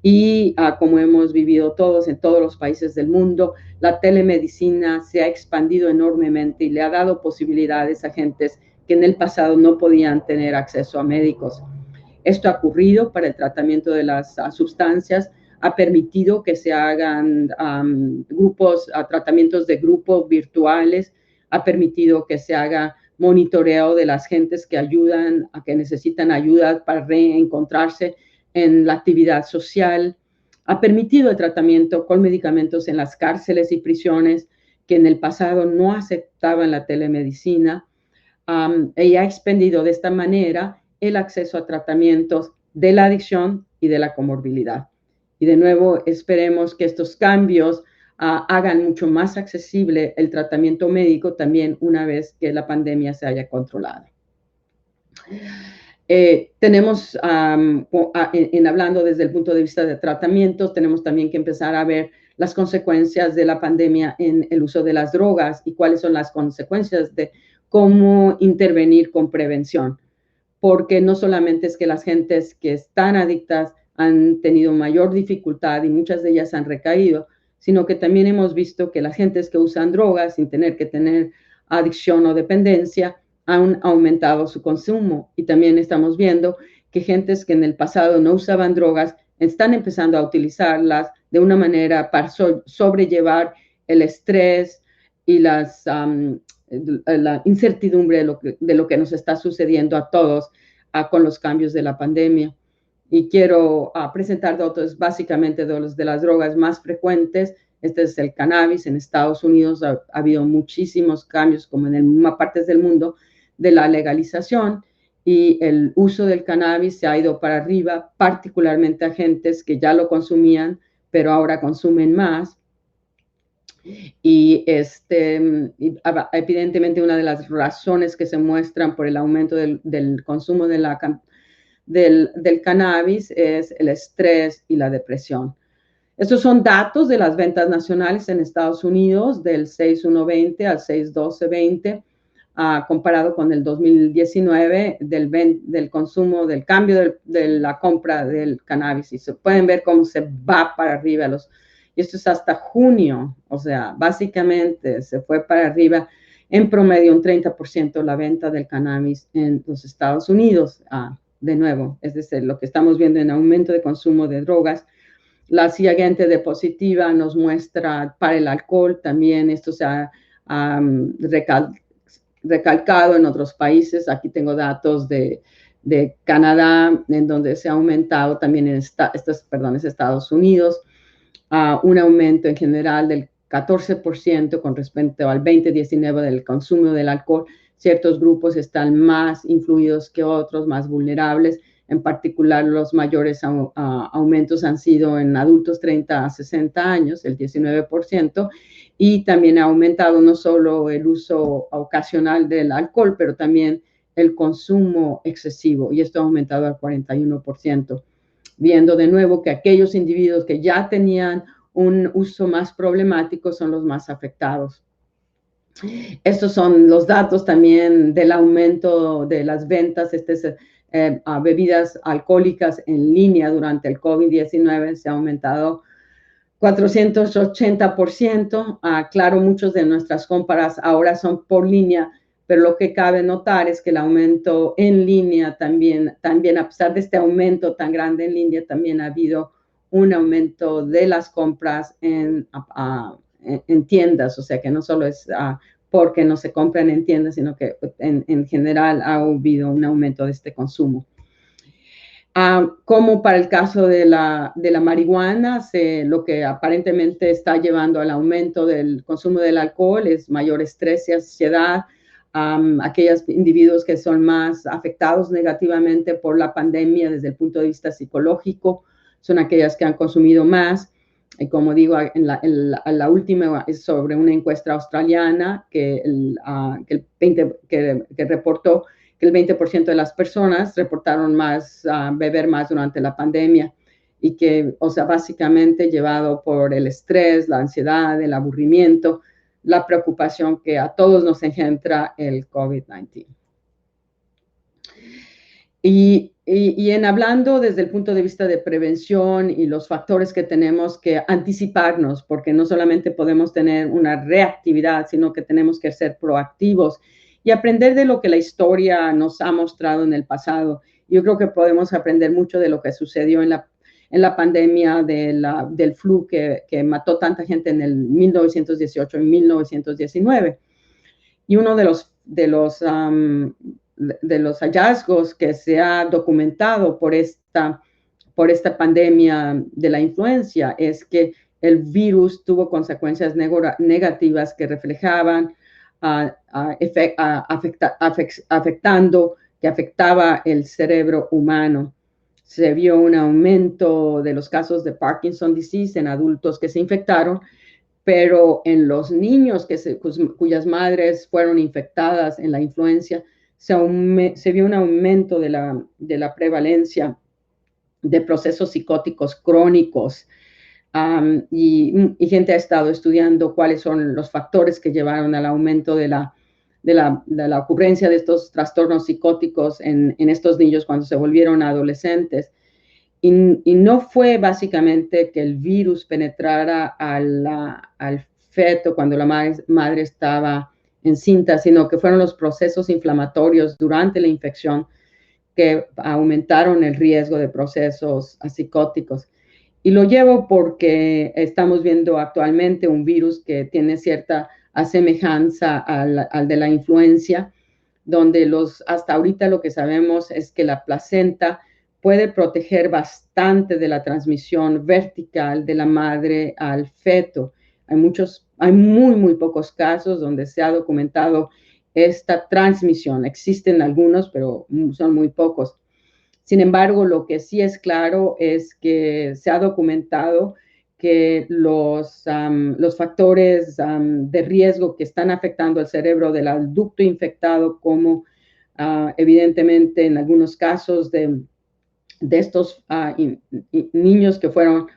Y como hemos vivido todos en todos los países del mundo, la telemedicina se ha expandido enormemente y le ha dado posibilidades a gentes que en el pasado no podían tener acceso a médicos. Esto ha ocurrido para el tratamiento de las sustancias, ha permitido que se hagan tratamientos de grupo virtuales, ha permitido que se haga monitoreo de las gentes que necesitan ayuda para reencontrarse en la actividad social, ha permitido el tratamiento con medicamentos en las cárceles y prisiones que en el pasado no aceptaban la telemedicina, y ha expandido de esta manera el acceso a tratamientos de la adicción y de la comorbilidad. Y de nuevo, esperemos que estos cambios hagan mucho más accesible el tratamiento médico también una vez que la pandemia se haya controlado. Tenemos, hablando desde el punto de vista de tratamientos, tenemos también que empezar a ver las consecuencias de la pandemia en el uso de las drogas y cuáles son las consecuencias de cómo intervenir con prevención. Porque no solamente es que las gentes que están adictas han tenido mayor dificultad y muchas de ellas han recaído, sino que también hemos visto que las gentes que usan drogas sin tener que tener adicción o dependencia han aumentado su consumo. Y también estamos viendo que gentes que en el pasado no usaban drogas están empezando a utilizarlas de una manera para sobrellevar el estrés y la incertidumbre de lo que nos está sucediendo a todos con los cambios de la pandemia. Y quiero presentar datos básicamente de las drogas más frecuentes. Este es el cannabis. En Estados Unidos ha habido muchísimos cambios, como en muchas partes del mundo, de la legalización, y el uso del cannabis se ha ido para arriba, particularmente a gentes que ya lo consumían, pero ahora consumen más. Y evidentemente una de las razones que se muestran por el aumento del consumo del cannabis es el estrés y la depresión. Estos son datos de las ventas nacionales en Estados Unidos del 6/1/20 al 6/12/20, comparado con el 2019 del consumo, del cambio de la compra del cannabis. Y se pueden ver cómo se va para arriba y esto es hasta junio, o sea, básicamente se fue para arriba en promedio un 30% la venta del cannabis en los Estados Unidos. De nuevo, es decir, lo que estamos viendo en aumento de consumo de drogas. La siguiente diapositiva nos muestra para el alcohol, también esto se ha recalcado en otros países. Aquí tengo datos de Canadá, en donde se ha aumentado también en Estados Unidos, un aumento en general del 14% con respecto al 2019 del consumo del alcohol. Ciertos grupos están más influidos que otros, más vulnerables. En particular, los mayores aumentos han sido en adultos 30 a 60 años, el 19%, y también ha aumentado no solo el uso ocasional del alcohol, pero también el consumo excesivo, y esto ha aumentado al 41%, viendo de nuevo que aquellos individuos que ya tenían un uso más problemático son los más afectados. Estos son los datos también del aumento de las ventas a bebidas alcohólicas en línea durante el COVID-19. Se ha aumentado 480%. Claro, muchas de nuestras compras ahora son por línea, pero lo que cabe notar es que el aumento en línea también a pesar de este aumento tan grande en línea, también ha habido un aumento de las compras en tiendas, o sea que no solo es porque no se compran en tiendas, sino que en general ha habido un aumento de este consumo. Como para el caso de la marihuana, lo que aparentemente está llevando al aumento del consumo del alcohol es mayor estrés y ansiedad. Aquellos individuos que son más afectados negativamente por la pandemia desde el punto de vista psicológico son aquellas que han consumido más. Y como digo, la última es sobre una encuesta australiana que reportó que el 20% de las personas reportaron beber más durante la pandemia y que, o sea, básicamente llevado por el estrés, la ansiedad, el aburrimiento, la preocupación que a todos nos engendra el COVID-19. Y en hablando desde el punto de vista de prevención y los factores que tenemos que anticiparnos, porque no solamente podemos tener una reactividad, sino que tenemos que ser proactivos y aprender de lo que la historia nos ha mostrado en el pasado. Yo creo que podemos aprender mucho de lo que sucedió en la pandemia del flu que mató tanta gente en el 1918 y 1919. Y uno de los hallazgos que se ha documentado por esta pandemia de la influencia es que el virus tuvo consecuencias negativas que reflejaban que afectaba el cerebro humano. Se vio un aumento de los casos de Parkinson disease en adultos que se infectaron, pero en los niños cuyas madres fueron infectadas en la influencia, se vio un aumento de la prevalencia de procesos psicóticos crónicos. Y gente ha estado estudiando cuáles son los factores que llevaron al aumento de la ocurrencia de estos trastornos psicóticos en estos niños cuando se volvieron adolescentes. Y no fue básicamente que el virus penetrara al feto cuando la madre estaba encinta, sino que fueron los procesos inflamatorios durante la infección que aumentaron el riesgo de procesos psicóticos. Y lo llevo porque estamos viendo actualmente un virus que tiene cierta asemejanza al de la influencia, donde hasta ahorita lo que sabemos es que la placenta puede proteger bastante de la transmisión vertical de la madre al feto. Hay muy pocos casos donde se ha documentado esta transmisión. Existen algunos, pero son muy pocos. Sin embargo, lo que sí es claro es que se ha documentado que los factores de riesgo que están afectando el cerebro del adulto infectado, como evidentemente en algunos casos de estos niños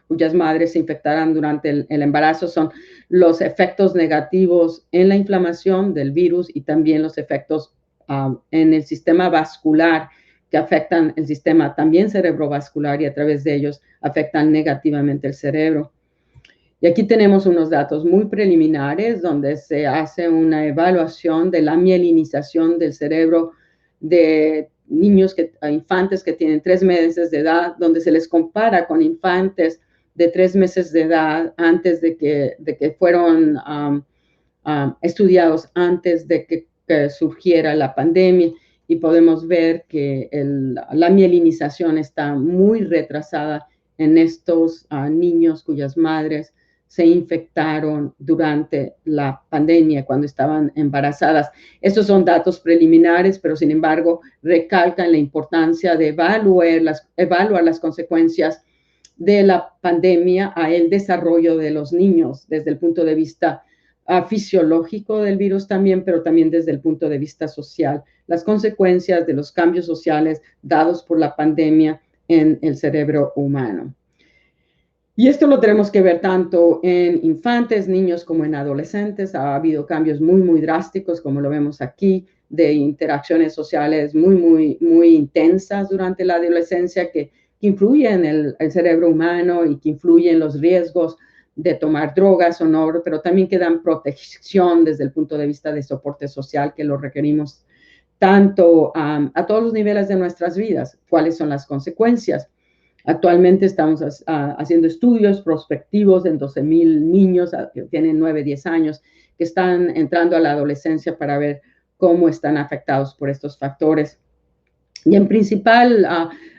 cuyas madres se infectaran durante el embarazo, son los efectos negativos en la inflamación del virus y también los efectos en el sistema vascular que afectan el sistema también cerebrovascular y a través de ellos afectan negativamente el cerebro. Y aquí tenemos unos datos muy preliminares donde se hace una evaluación de la mielinización del cerebro de infantes que tienen 3 meses de edad, donde se les compara con infantes de 3 meses de edad antes de que fueron estudiados antes de que surgiera la pandemia, y podemos ver que la mielinización está muy retrasada en estos niños cuyas madres se infectaron durante la pandemia cuando estaban embarazadas. Estos son datos preliminares, pero sin embargo recalcan la importancia de evaluar las consecuencias de la pandemia al desarrollo de los niños desde el punto de vista fisiológico del virus también, pero también desde el punto de vista social, las consecuencias de los cambios sociales dados por la pandemia en el cerebro humano. Y esto lo tenemos que ver tanto en infantes, niños, como en adolescentes. Ha habido cambios muy drásticos, como lo vemos aquí, de interacciones sociales muy intensas durante la adolescencia que influyen en el cerebro humano y que influyen en los riesgos de tomar drogas o no, pero también que dan protección desde el punto de vista de soporte social, que lo requerimos tanto a todos los niveles de nuestras vidas. ¿Cuáles son las consecuencias? Actualmente estamos haciendo estudios prospectivos en 12,000 niños que tienen 9, 10 años, que están entrando a la adolescencia para ver cómo están afectados por estos factores. Y en principal,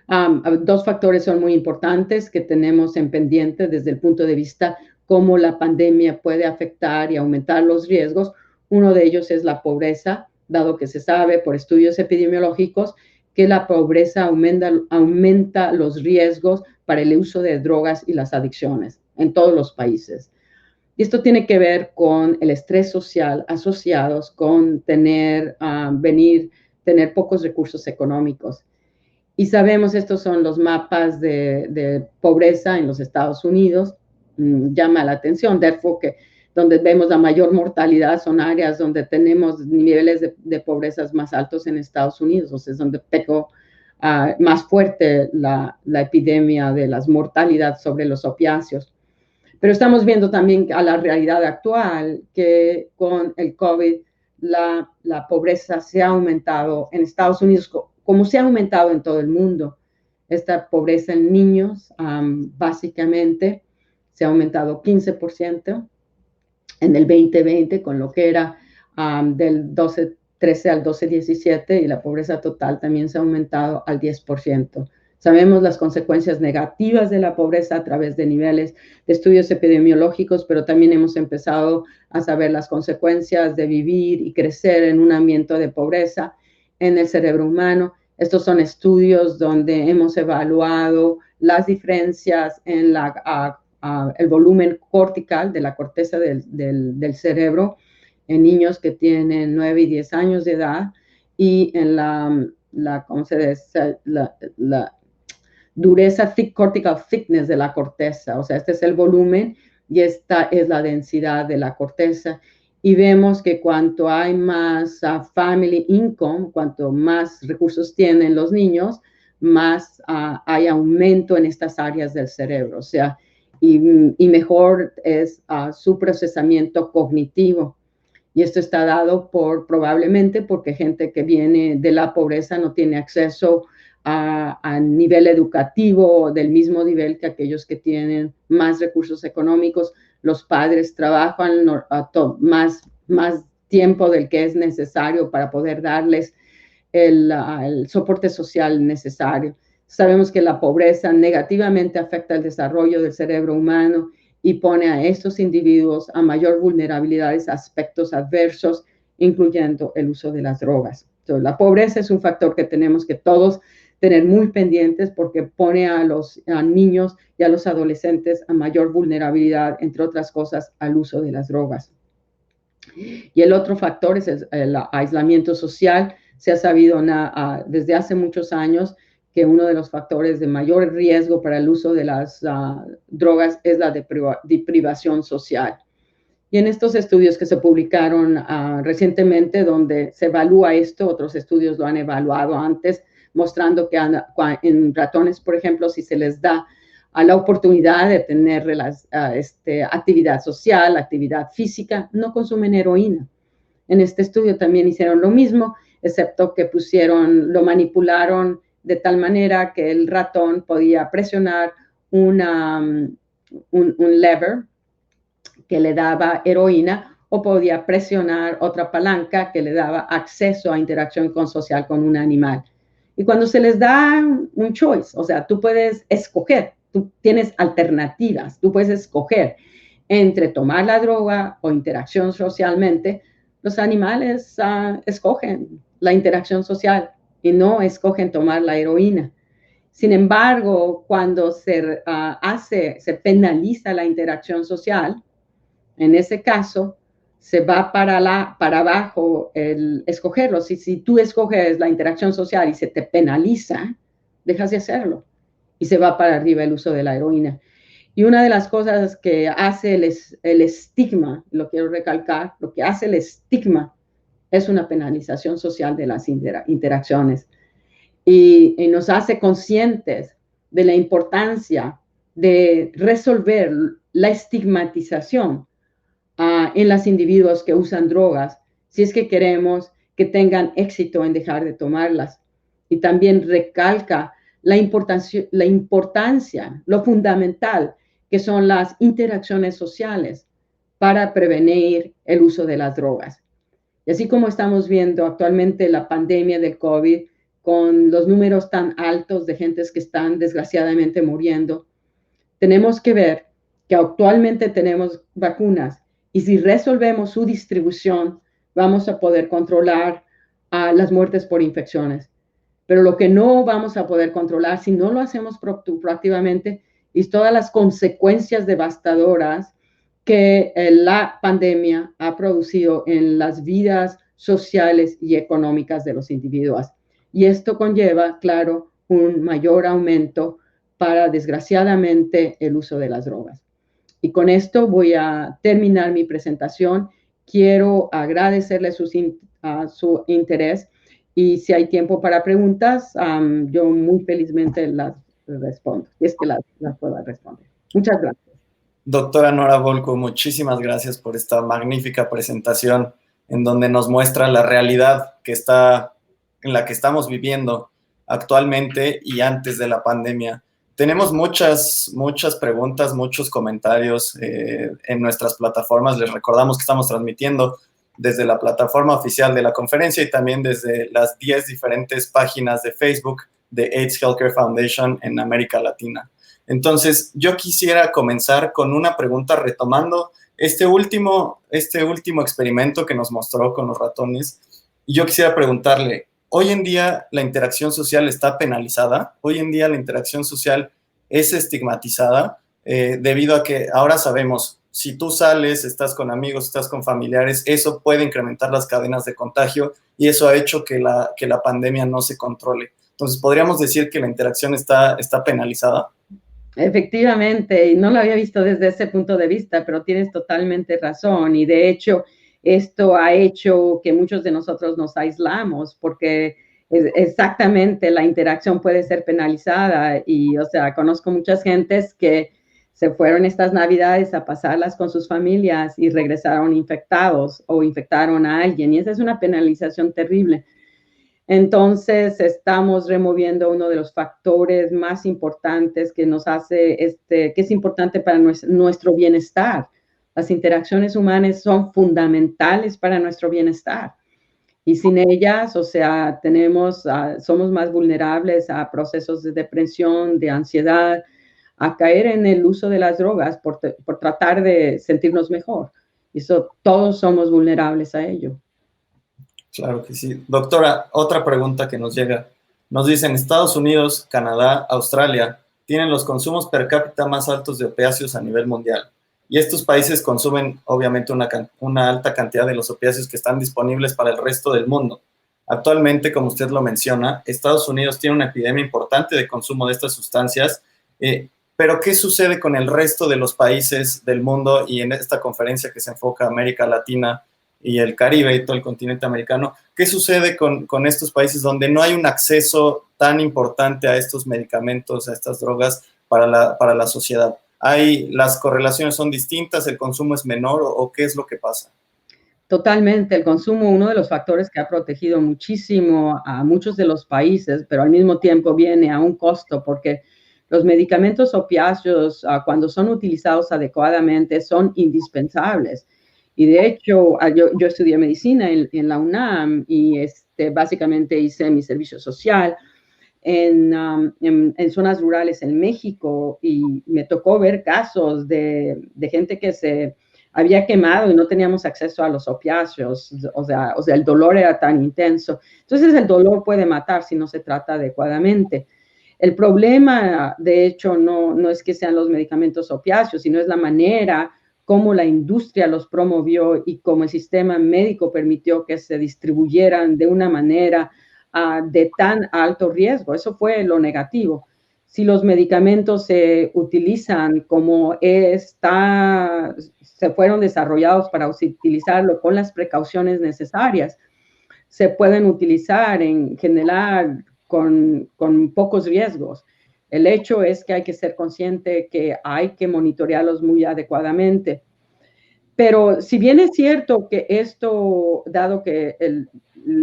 2 factores son muy importantes que tenemos en pendiente desde el punto de vista cómo la pandemia puede afectar y aumentar los riesgos. Uno de ellos es la pobreza, dado que se sabe por estudios epidemiológicos que la pobreza aumenta los riesgos para el uso de drogas y las adicciones en todos los países. Y esto tiene que ver con el estrés social asociados con venir tener pocos recursos económicos. Y sabemos, estos son los mapas de pobreza en los Estados Unidos. Llama la atención, therefore, que donde vemos la mayor mortalidad son áreas donde tenemos niveles de pobreza más altos en Estados Unidos, o sea, es donde pegó más fuerte la epidemia de las mortalidades sobre los opiáceos. Pero estamos viendo también a la realidad actual que con el COVID la pobreza se ha aumentado en Estados Unidos como se ha aumentado en todo el mundo. Esta pobreza en niños básicamente se ha aumentado 15% en el 2020 con lo que era del 12-13 al 12-17 y la pobreza total también se ha aumentado al 10%. Sabemos las consecuencias negativas de la pobreza a través de niveles de estudios epidemiológicos, pero también hemos empezado a saber las consecuencias de vivir y crecer en un ambiente de pobreza en el cerebro humano. Estos son estudios donde hemos evaluado las diferencias en el volumen cortical de la corteza del cerebro en niños que tienen 9 y 10 años de edad y en ¿cómo se dice? La dureza cortical thickness de la corteza, o sea, este es el volumen y esta es la densidad de la corteza. Y vemos que cuanto hay más family income, cuanto más recursos tienen los niños, más hay aumento en estas áreas del cerebro, o sea, y mejor es su procesamiento cognitivo. Y esto está dado probablemente porque gente que viene de la pobreza no tiene acceso a nivel educativo del mismo nivel que aquellos que tienen más recursos económicos. Los padres trabajan más tiempo del que es necesario para poder darles el soporte social necesario. Sabemos que la pobreza negativamente afecta el desarrollo del cerebro humano y pone a estos individuos a mayor vulnerabilidades a aspectos adversos, incluyendo el uso de las drogas. Entonces, la pobreza es un factor que tenemos que todos tener muy pendientes porque pone a los niños y a los adolescentes a mayor vulnerabilidad, entre otras cosas, al uso de las drogas. Y el otro factor es el aislamiento social. Se ha sabido desde hace muchos años que uno de los factores de mayor riesgo para el uso de las drogas es la deprivación social. Y en estos estudios que se publicaron recientemente, donde se evalúa esto, otros estudios lo han evaluado antes, mostrando que en ratones, por ejemplo, si se les da la oportunidad de tener actividad social, actividad física, no consumen heroína. En este estudio también hicieron lo mismo, excepto que lo manipularon de tal manera que el ratón podía presionar un lever que le daba heroína o podía presionar otra palanca que le daba acceso a interacción social con un animal. Y cuando se les da un choice, o sea, tú puedes escoger, tú tienes alternativas, tú puedes escoger entre tomar la droga o interacción socialmente, los animales escogen la interacción social y no escogen tomar la heroína. Sin embargo, cuando se penaliza la interacción social, en ese caso, se va para abajo el escogerlo. Si tú escoges la interacción social y se te penaliza, dejas de hacerlo y se va para arriba el uso de la heroína. Y una de las cosas que hace el estigma, lo quiero recalcar, lo que hace el estigma es una penalización social de las interacciones y nos hace conscientes de la importancia de resolver la estigmatización en los individuos que usan drogas, si es que queremos que tengan éxito en dejar de tomarlas. Y también recalca la importancia, lo fundamental que son las interacciones sociales para prevenir el uso de las drogas. Y así como estamos viendo actualmente la pandemia del COVID, con los números tan altos de gentes que están desgraciadamente muriendo, tenemos que ver que actualmente tenemos vacunas y si resolvemos su distribución, vamos a poder controlar las muertes por infecciones. Pero lo que no vamos a poder controlar si no lo hacemos proactivamente es todas las consecuencias devastadoras que la pandemia ha producido en las vidas sociales y económicas de los individuos. Y esto conlleva, claro, un mayor aumento para, desgraciadamente, el uso de las drogas. Y con esto voy a terminar mi presentación. Quiero agradecerle su interés y si hay tiempo para preguntas, yo muy felizmente las respondo, si es que las puedo responder. Muchas gracias. Doctora Nora Volkow, muchísimas gracias por esta magnífica presentación en donde nos muestra la realidad en la que estamos viviendo actualmente y antes de la pandemia. Tenemos muchas preguntas, muchos comentarios en nuestras plataformas. Les recordamos que estamos transmitiendo desde la plataforma oficial de la conferencia y también desde las 10 diferentes páginas de Facebook de AIDS Healthcare Foundation en América Latina. Entonces, yo quisiera comenzar con una pregunta retomando este último experimento que nos mostró con los ratones. Y yo quisiera preguntarle, ¿hoy en día la interacción social está penalizada? ¿Hoy en día la interacción social es estigmatizada? Debido a que ahora sabemos, si tú sales, estás con amigos, estás con familiares, eso puede incrementar las cadenas de contagio y eso ha hecho que la pandemia no se controle. Entonces, ¿podríamos decir que la interacción está penalizada? Efectivamente, y no lo había visto desde ese punto de vista, pero tienes totalmente razón. Y de hecho, esto ha hecho que muchos de nosotros nos aislamos porque exactamente la interacción puede ser penalizada. Y, o sea, conozco muchas gentes que se fueron estas Navidades a pasarlas con sus familias y regresaron infectados o infectaron a alguien. Y esa es una penalización terrible. Entonces, estamos removiendo uno de los factores más importantes que nos hace, que es importante para nuestro bienestar. Las interacciones humanas son fundamentales para nuestro bienestar. Y sin ellas, o sea, somos más vulnerables a procesos de depresión, de ansiedad, a caer en el uso de las drogas por tratar de sentirnos mejor. Y eso, todos somos vulnerables a ello. Claro que sí. Doctora, otra pregunta que nos llega. Nos dicen, Estados Unidos, Canadá, Australia tienen los consumos per cápita más altos de opiáceos a nivel mundial. Y estos países consumen, obviamente, una alta cantidad de los opiáceos que están disponibles para el resto del mundo. Actualmente, como usted lo menciona, Estados Unidos tiene una epidemia importante de consumo de estas sustancias. Pero, ¿qué sucede con el resto de los países del mundo y en esta conferencia que se enfoca a América Latina y el Caribe y todo el continente americano? ¿Qué sucede con estos países donde no hay un acceso tan importante a estos medicamentos, a estas drogas para la sociedad? ¿Las correlaciones son distintas, el consumo es menor o qué es lo que pasa? Totalmente, el consumo, uno de los factores que ha protegido muchísimo a muchos de los países, pero al mismo tiempo viene a un costo porque los medicamentos opiáceos, cuando son utilizados adecuadamente, son indispensables. Y de hecho, yo estudié medicina en la UNAM y básicamente hice mi servicio social en zonas rurales en México y me tocó ver casos de gente que se había quemado y no teníamos acceso a los opiáceos, o sea, el dolor era tan intenso. Entonces, el dolor puede matar si no se trata adecuadamente. El problema, de hecho, no es que sean los medicamentos opiáceos, sino es la manera cómo la industria los promovió y cómo el sistema médico permitió que se distribuyeran de una manera de tan alto riesgo. Eso fue lo negativo. Si los medicamentos se utilizan como se fueron desarrollados para utilizarlo con las precauciones necesarias, se pueden utilizar en general con pocos riesgos. El hecho es que hay que ser consciente que hay que monitorearlos muy adecuadamente. Pero si bien es cierto que esto, dado que el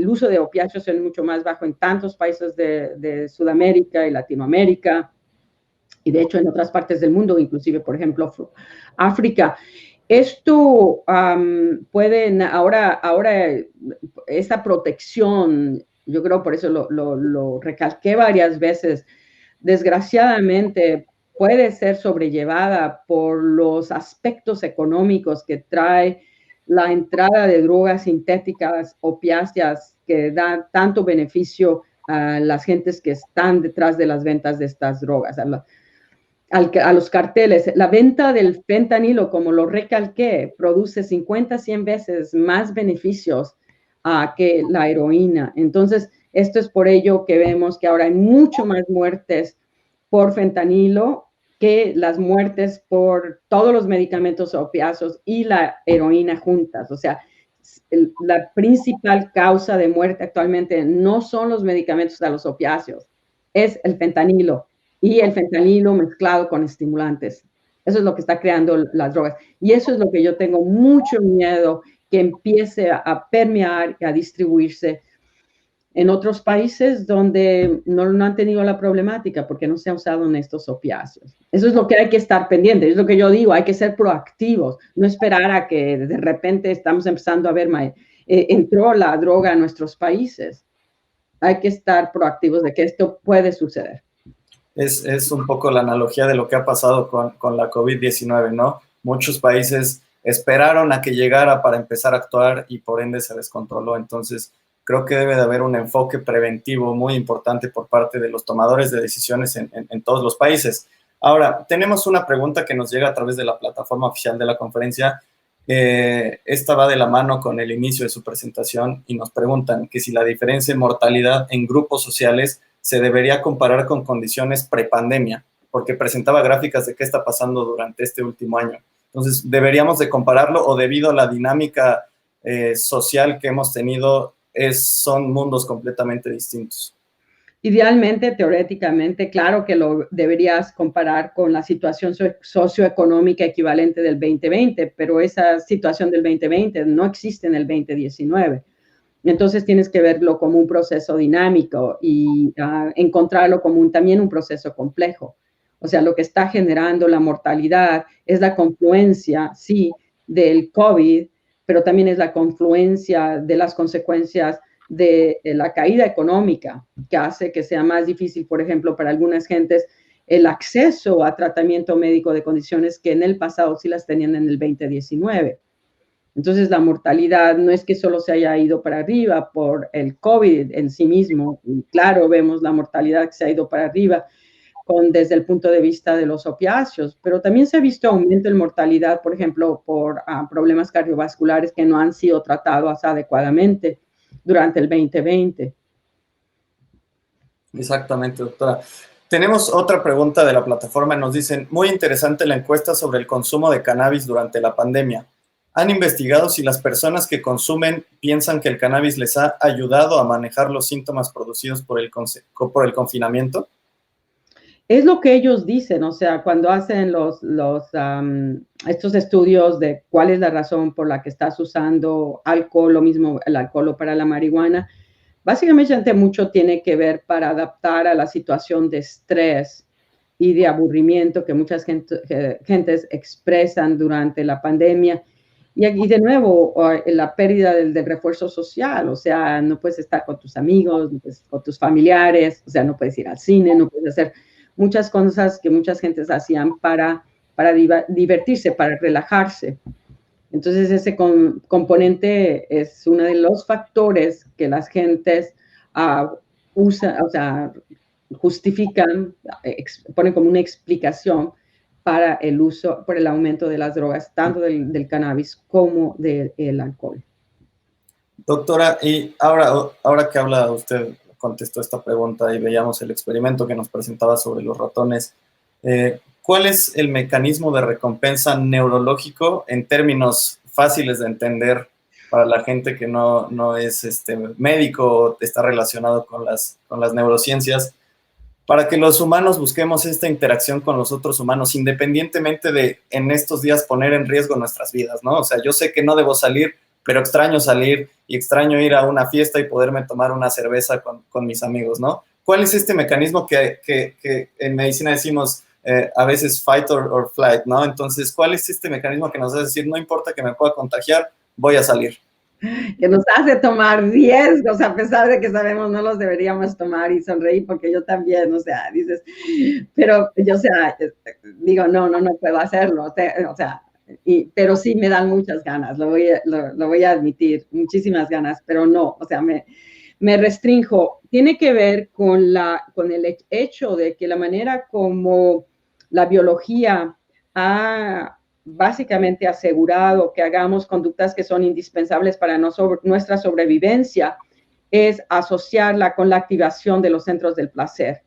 uso de opiáceos es mucho más bajo en tantos países de Sudamérica y Latinoamérica, y de hecho en otras partes del mundo, inclusive, por ejemplo, África, esto ahora esta protección, yo creo por eso lo recalqué varias veces, desgraciadamente puede ser sobrellevada por los aspectos económicos que trae la entrada de drogas sintéticas opiáceas que dan tanto beneficio a las gentes que están detrás de las ventas de estas drogas, a los carteles. La venta del fentanilo, como lo recalqué, produce 50, 100 veces más beneficios que la heroína. Entonces, esto es por ello que vemos que ahora hay mucho más muertes por fentanilo que las muertes por todos los medicamentos opiáceos y la heroína juntas. O sea, la principal causa de muerte actualmente no son los medicamentos de los opiáceos, es el fentanilo y el fentanilo mezclado con estimulantes. Eso es lo que está creando las drogas. Y eso es lo que yo tengo mucho miedo que empiece a permear y a distribuirse en otros países donde no han tenido la problemática porque no se ha usado en estos opiáceos. Eso es lo que hay que estar pendiente, es lo que yo digo, hay que ser proactivos, no esperar a que de repente estamos empezando a ver, entró la droga a nuestros países. Hay que estar proactivos de que esto puede suceder. Es un poco la analogía de lo que ha pasado con la COVID-19, ¿no? Muchos países esperaron a que llegara para empezar a actuar y por ende se descontroló. Entonces, creo que debe de haber un enfoque preventivo muy importante por parte de los tomadores de decisiones en todos los países. Ahora, tenemos una pregunta que nos llega a través de la plataforma oficial de la conferencia. Esta va de la mano con el inicio de su presentación y nos preguntan que si la diferencia en mortalidad en grupos sociales se debería comparar con condiciones prepandemia, porque presentaba gráficas de qué está pasando durante este último año. Entonces, ¿deberíamos de compararlo o debido a la dinámica social que hemos tenido, son mundos completamente distintos? Idealmente, teóricamente, claro que lo deberías comparar con la situación socioeconómica equivalente del 2020, pero esa situación del 2020 no existe en el 2019. Entonces tienes que verlo como un proceso dinámico y encontrarlo como también un proceso complejo. O sea, lo que está generando la mortalidad es la confluencia, sí, del COVID, pero también es la confluencia de las consecuencias de la caída económica, que hace que sea más difícil, por ejemplo, para algunas gentes, el acceso a tratamiento médico de condiciones que en el pasado sí las tenían en el 2019. Entonces, la mortalidad no es que solo se haya ido para arriba por el COVID en sí mismo. Y claro, vemos la mortalidad que se ha ido para arriba desde el punto de vista de los opiáceos, pero también se ha visto aumento en mortalidad, por ejemplo, por problemas cardiovasculares que no han sido tratados adecuadamente durante el 2020. Exactamente, doctora. Tenemos otra pregunta de la plataforma. Nos dicen, muy interesante la encuesta sobre el consumo de cannabis durante la pandemia. ¿Han investigado si las personas que consumen piensan que el cannabis les ha ayudado a manejar los síntomas producidos por el confinamiento? Es lo que ellos dicen, o sea, cuando hacen estos estudios de cuál es la razón por la que estás usando alcohol, lo mismo el alcohol para la marihuana, básicamente mucho tiene que ver para adaptar a la situación de estrés y de aburrimiento que muchas gentes expresan durante la pandemia. Y de nuevo, la pérdida del refuerzo social, o sea, no puedes estar con tus amigos, no puedes, con tus familiares, o sea, no puedes ir al cine, no puedes hacer muchas cosas que muchas gentes hacían para divertirse, para relajarse. Entonces, ese componente es uno de los factores que las gentes usan, o sea, justifican, ponen como una explicación para el uso, por el aumento de las drogas, tanto del cannabis como del alcohol. Doctora, y ahora que habla usted, contestó esta pregunta y veíamos el experimento que nos presentaba sobre los ratones, ¿cuál es el mecanismo de recompensa neurológico en términos fáciles de entender para la gente que no es médico o está relacionado con las neurociencias, para que los humanos busquemos esta interacción con los otros humanos, independientemente de en estos días poner en riesgo nuestras vidas, ¿no? O sea, yo sé que no debo salir, pero extraño salir y extraño ir a una fiesta y poderme tomar una cerveza con mis amigos, ¿no? ¿Cuál es este mecanismo que en medicina decimos a veces fight or flight, ¿no? Entonces, ¿cuál es este mecanismo que nos hace decir, no importa que me pueda contagiar, voy a salir? Que nos hace tomar riesgos, a pesar de que sabemos no los deberíamos tomar, y sonreír porque yo también, o sea, dices, pero yo, o sea, digo, no puedo hacerlo, o sea, pero sí me dan muchas ganas, lo voy a admitir, muchísimas ganas, pero no, o sea, me restrinjo. Tiene que ver con el hecho de que la manera como la biología ha básicamente asegurado que hagamos conductas que son indispensables para nuestra sobrevivencia, es asociarla con la activación de los centros del placer.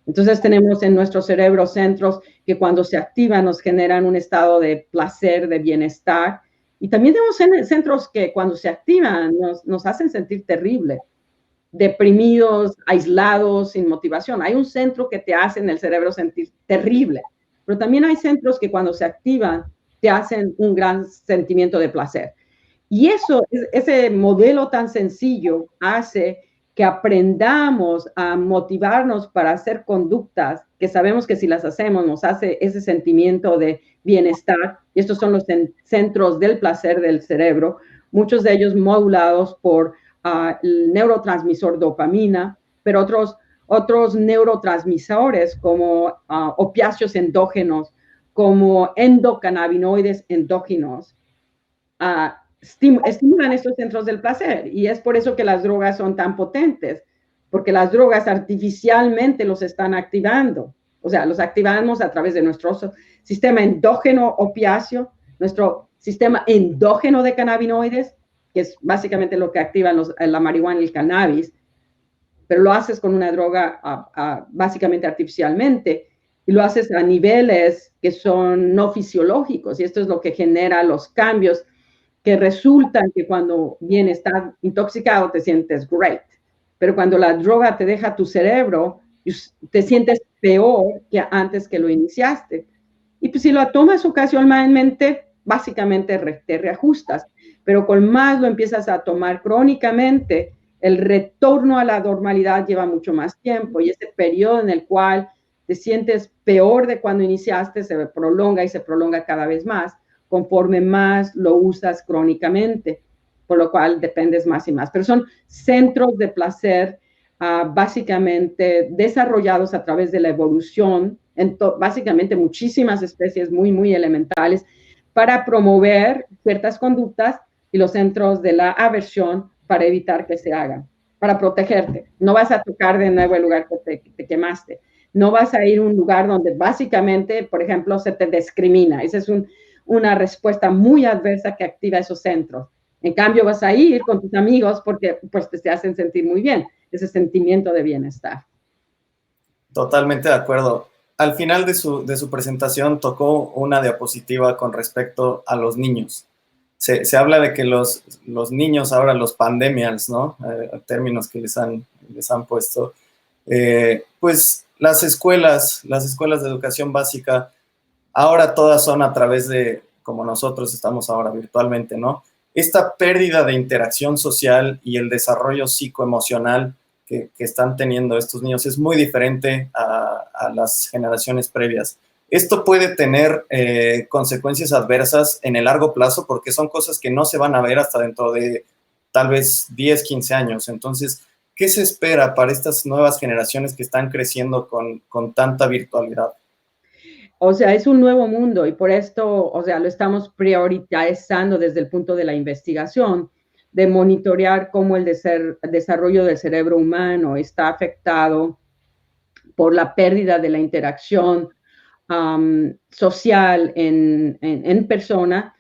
Entonces tenemos en nuestro cerebro centros que cuando se activan nos generan un estado de placer, de bienestar. Y también tenemos centros que cuando se activan nos hacen sentir terrible, deprimidos, aislados, sin motivación. Hay un centro que te hace en el cerebro sentir terrible, pero también hay centros que cuando se activan te hacen un gran sentimiento de placer. Y ese modelo tan sencillo hace que aprendamos a motivarnos para hacer conductas que sabemos que si las hacemos nos hace ese sentimiento de bienestar. Y estos son los centros del placer del cerebro, muchos de ellos modulados por el neurotransmisor dopamina, pero otros neurotransmisores como opiáceos endógenos, como endocannabinoides endógenos, estimulan estos centros del placer. Y es por eso que las drogas son tan potentes, porque las drogas artificialmente los están activando. O sea, los activamos a través de nuestro sistema endógeno opiáceo, nuestro sistema endógeno de cannabinoides, que es básicamente lo que activan la marihuana y el cannabis, pero lo haces con una droga básicamente artificialmente, y lo haces a niveles que son no fisiológicos, y esto es lo que genera los cambios que resultan que cuando bien estás intoxicado te sientes great, pero cuando la droga te deja tu cerebro, te sientes peor que antes que lo iniciaste. Y pues si lo tomas ocasionalmente, básicamente te reajustas, pero con más lo empiezas a tomar crónicamente, el retorno a la normalidad lleva mucho más tiempo, y ese periodo en el cual te sientes peor de cuando iniciaste se prolonga y se prolonga cada vez más conforme más lo usas crónicamente, por lo cual dependes más y más. Pero son centros de placer básicamente desarrollados a través de la evolución, básicamente muchísimas especies muy, muy elementales, para promover ciertas conductas, y los centros de la aversión para evitar que se hagan, para protegerte. No vas a tocar de nuevo el lugar que te quemaste. No vas a ir a un lugar donde básicamente, por ejemplo, se te discrimina. Esa es una respuesta muy adversa que activa esos centros. En cambio, vas a ir con tus amigos porque pues, te hacen sentir muy bien, ese sentimiento de bienestar. Totalmente de acuerdo. Al final de su presentación tocó una diapositiva con respecto a los niños. Se habla de que los niños, ahora los pandemials, ¿no? Términos que les han puesto. Pues las escuelas de educación básica, ahora todas son a través de, como nosotros estamos ahora virtualmente, ¿no? Esta pérdida de interacción social y el desarrollo psicoemocional que están teniendo estos niños es muy diferente a las generaciones previas. Esto puede tener consecuencias adversas en el largo plazo porque son cosas que no se van a ver hasta dentro de tal vez 10, 15 años. Entonces, ¿qué se espera para estas nuevas generaciones que están creciendo con tanta virtualidad? O sea, es un nuevo mundo y por esto, o sea, lo estamos priorizando desde el punto de la investigación, de monitorear cómo el desarrollo del cerebro humano está afectado por la pérdida de la interacción social en persona,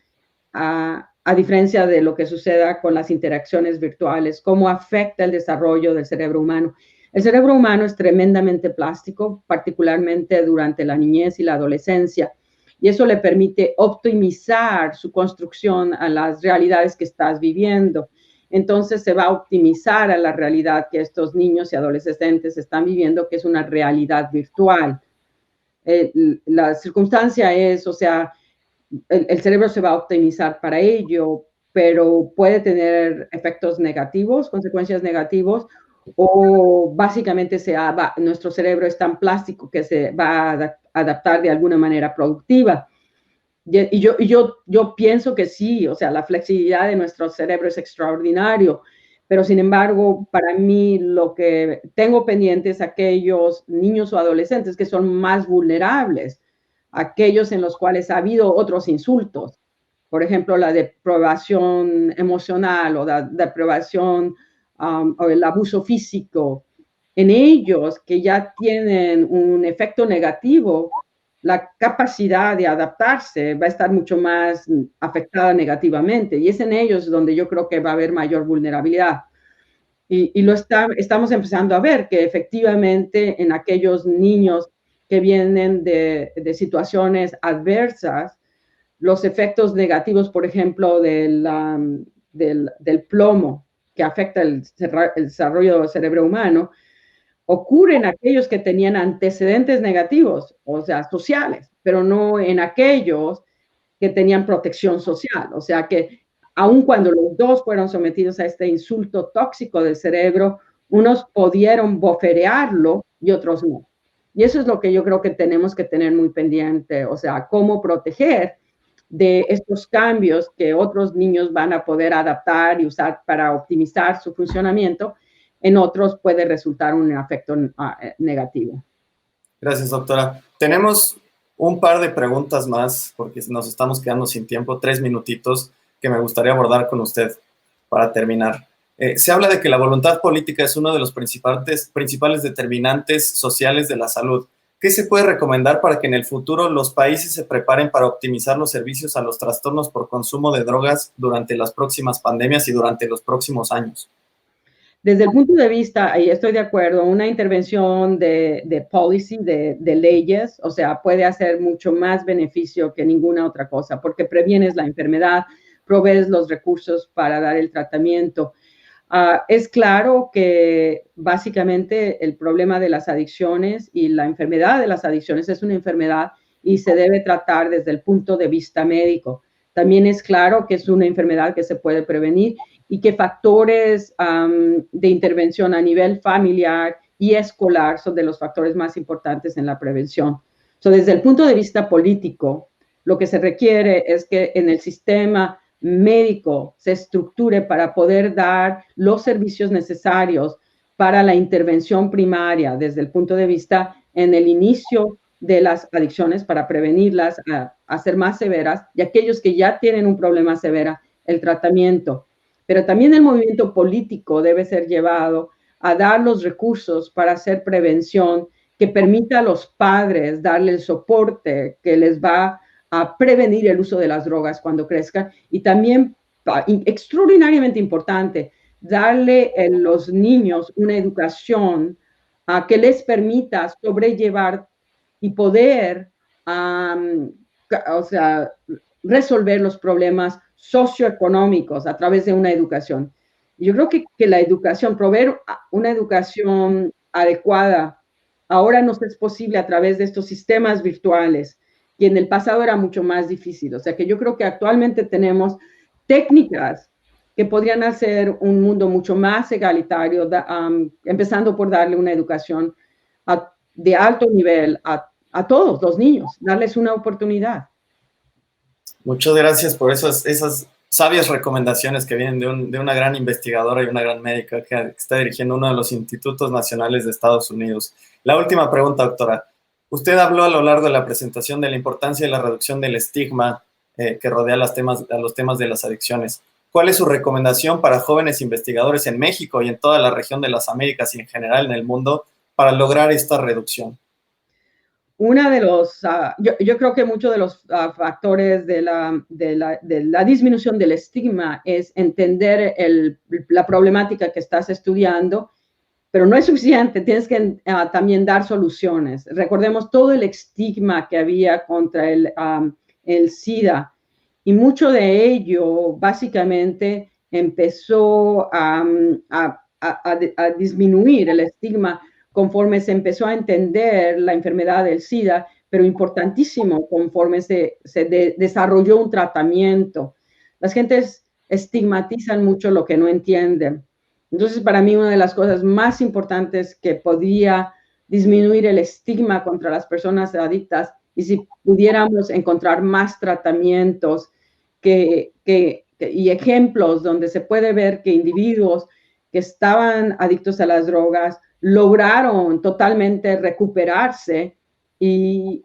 a diferencia de lo que suceda con las interacciones virtuales, cómo afecta el desarrollo del cerebro humano. El cerebro humano es tremendamente plástico, particularmente durante la niñez y la adolescencia, y eso le permite optimizar su construcción a las realidades que estás viviendo. Entonces se va a optimizar a la realidad que estos niños y adolescentes están viviendo, que es una realidad virtual. La circunstancia es, o sea, el cerebro se va a optimizar para ello, pero puede tener efectos negativos, consecuencias negativas, o básicamente nuestro cerebro es tan plástico que se va a adaptar de alguna manera productiva. Y yo pienso que sí, o sea, la flexibilidad de nuestro cerebro es extraordinario, pero sin embargo, para mí lo que tengo pendiente es aquellos niños o adolescentes que son más vulnerables, aquellos en los cuales ha habido otros insultos, por ejemplo, la deprivación emocional o la deprivación o el abuso físico. En ellos que ya tienen un efecto negativo la capacidad de adaptarse va a estar mucho más afectada negativamente. Y es en ellos donde yo creo que va a haber mayor vulnerabilidad. Y estamos empezando a ver que efectivamente en aquellos niños que vienen de situaciones adversas, los efectos negativos, por ejemplo, del plomo que afecta el desarrollo del cerebro humano, ocurren en aquellos que tenían antecedentes negativos, o sea, sociales, pero no en aquellos que tenían protección social. O sea que aun cuando los dos fueron sometidos a este insulto tóxico del cerebro, unos pudieron bofetearlo y otros no. Y eso es lo que yo creo que tenemos que tener muy pendiente, o sea, cómo proteger de estos cambios que otros niños van a poder adaptar y usar para optimizar su funcionamiento, en otros puede resultar un efecto negativo. Gracias, doctora. Tenemos un par de preguntas más, porque nos estamos quedando sin tiempo, 3 minutitos, que me gustaría abordar con usted para terminar. Se habla de que la voluntad política es uno de los principales determinantes sociales de la salud. ¿Qué se puede recomendar para que en el futuro los países se preparen para optimizar los servicios a los trastornos por consumo de drogas durante las próximas pandemias y durante los próximos años? Desde el punto de vista, y estoy de acuerdo, una intervención de policy, de leyes, o sea, puede hacer mucho más beneficio que ninguna otra cosa, porque previenes la enfermedad, provees los recursos para dar el tratamiento. Es claro que básicamente el problema de las adicciones y la enfermedad de las adicciones es una enfermedad y se debe tratar desde el punto de vista médico. También es claro que es una enfermedad que se puede prevenir y que factores de intervención a nivel familiar y escolar son de los factores más importantes en la prevención. Desde el punto de vista político, lo que se requiere es que en el sistema médico se estructure para poder dar los servicios necesarios para la intervención primaria desde el punto de vista en el inicio de las adicciones para prevenirlas a ser más severas y aquellos que ya tienen un problema severo, el tratamiento. Pero también el movimiento político debe ser llevado a dar los recursos para hacer prevención que permita a los padres darle el soporte que les va a prevenir el uso de las drogas cuando crezcan y también, extraordinariamente importante, darle a los niños una educación que les permita sobrellevar y poder, o sea, resolver los problemas socioeconómicos a través de una educación. Yo creo que la educación, proveer una educación adecuada, ahora nos es posible a través de estos sistemas virtuales, y en el pasado era mucho más difícil. O sea que yo creo que actualmente tenemos técnicas que podrían hacer un mundo mucho más egalitario, empezando por darle una educación de alto nivel a todos los niños, darles una oportunidad. Muchas gracias por esas sabias recomendaciones que vienen de una gran investigadora y una gran médica que está dirigiendo uno de los institutos nacionales de Estados Unidos. La última pregunta, doctora. Usted habló a lo largo de la presentación de la importancia de la reducción del estigma que rodea a los temas de las adicciones. ¿Cuál es su recomendación para jóvenes investigadores en México y en toda la región de las Américas y en general en el mundo para lograr esta reducción? Una de los, yo creo que muchos de los factores de la disminución del estigma es entender la problemática que estás estudiando, pero no es suficiente, tienes que también dar soluciones. Recordemos todo el estigma que había contra el SIDA y mucho de ello básicamente empezó a disminuir el estigma conforme se empezó a entender la enfermedad del SIDA, pero importantísimo conforme se desarrolló un tratamiento. Las gentes estigmatizan mucho lo que no entienden. Entonces, para mí, una de las cosas más importantes que podía disminuir el estigma contra las personas adictas, y si pudiéramos encontrar más tratamientos y ejemplos donde se puede ver que individuos que estaban adictos a las drogas lograron totalmente recuperarse y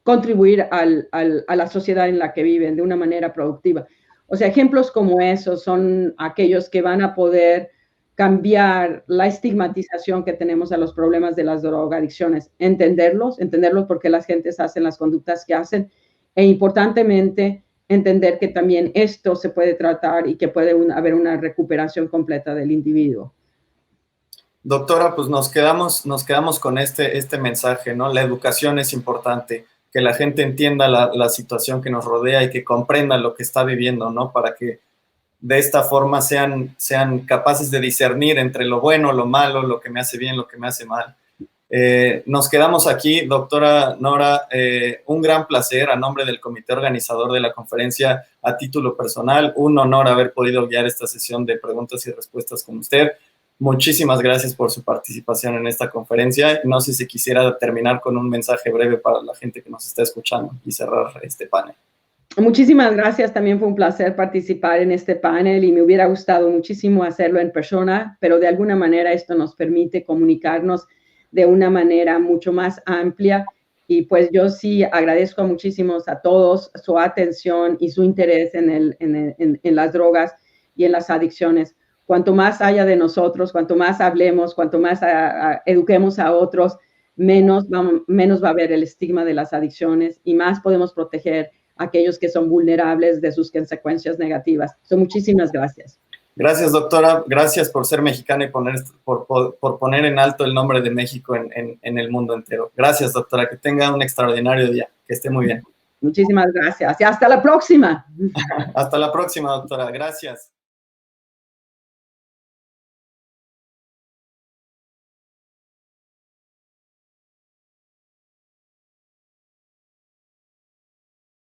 contribuir a la sociedad en la que viven de una manera productiva. O sea, ejemplos como esos son aquellos que van a poder cambiar la estigmatización que tenemos a los problemas de las drogadicciones, entenderlos por qué las gentes hacen las conductas que hacen, e importantemente entender que también esto se puede tratar y que puede haber una recuperación completa del individuo. Doctora, pues nos quedamos con este mensaje, ¿no? La educación es importante, que la gente entienda la situación que nos rodea y que comprenda lo que está viviendo, ¿no? Para que de esta forma sean capaces de discernir entre lo bueno, lo malo, lo que me hace bien, lo que me hace mal. Nos quedamos aquí, doctora Nora, un gran placer a nombre del comité organizador de la conferencia, a título personal, un honor haber podido guiar esta sesión de preguntas y respuestas con usted. Muchísimas gracias por su participación en esta conferencia. No sé si quisiera terminar con un mensaje breve para la gente que nos está escuchando y cerrar este panel. Muchísimas gracias, también fue un placer participar en este panel y me hubiera gustado muchísimo hacerlo en persona, pero de alguna manera esto nos permite comunicarnos de una manera mucho más amplia y pues yo sí agradezco muchísimo a todos su atención y su interés en las drogas y en las adicciones. Cuanto más haya de nosotros, cuanto más hablemos, cuanto más eduquemos a otros, menos va a haber el estigma de las adicciones y más podemos proteger a aquellos que son vulnerables de sus consecuencias negativas. Muchísimas gracias. Gracias, doctora. Gracias por ser mexicana y por poner en alto el nombre de México en el mundo entero. Gracias, doctora. Que tenga un extraordinario día. Que esté muy bien. Muchísimas gracias. Y hasta la próxima. Hasta la próxima, doctora. Gracias.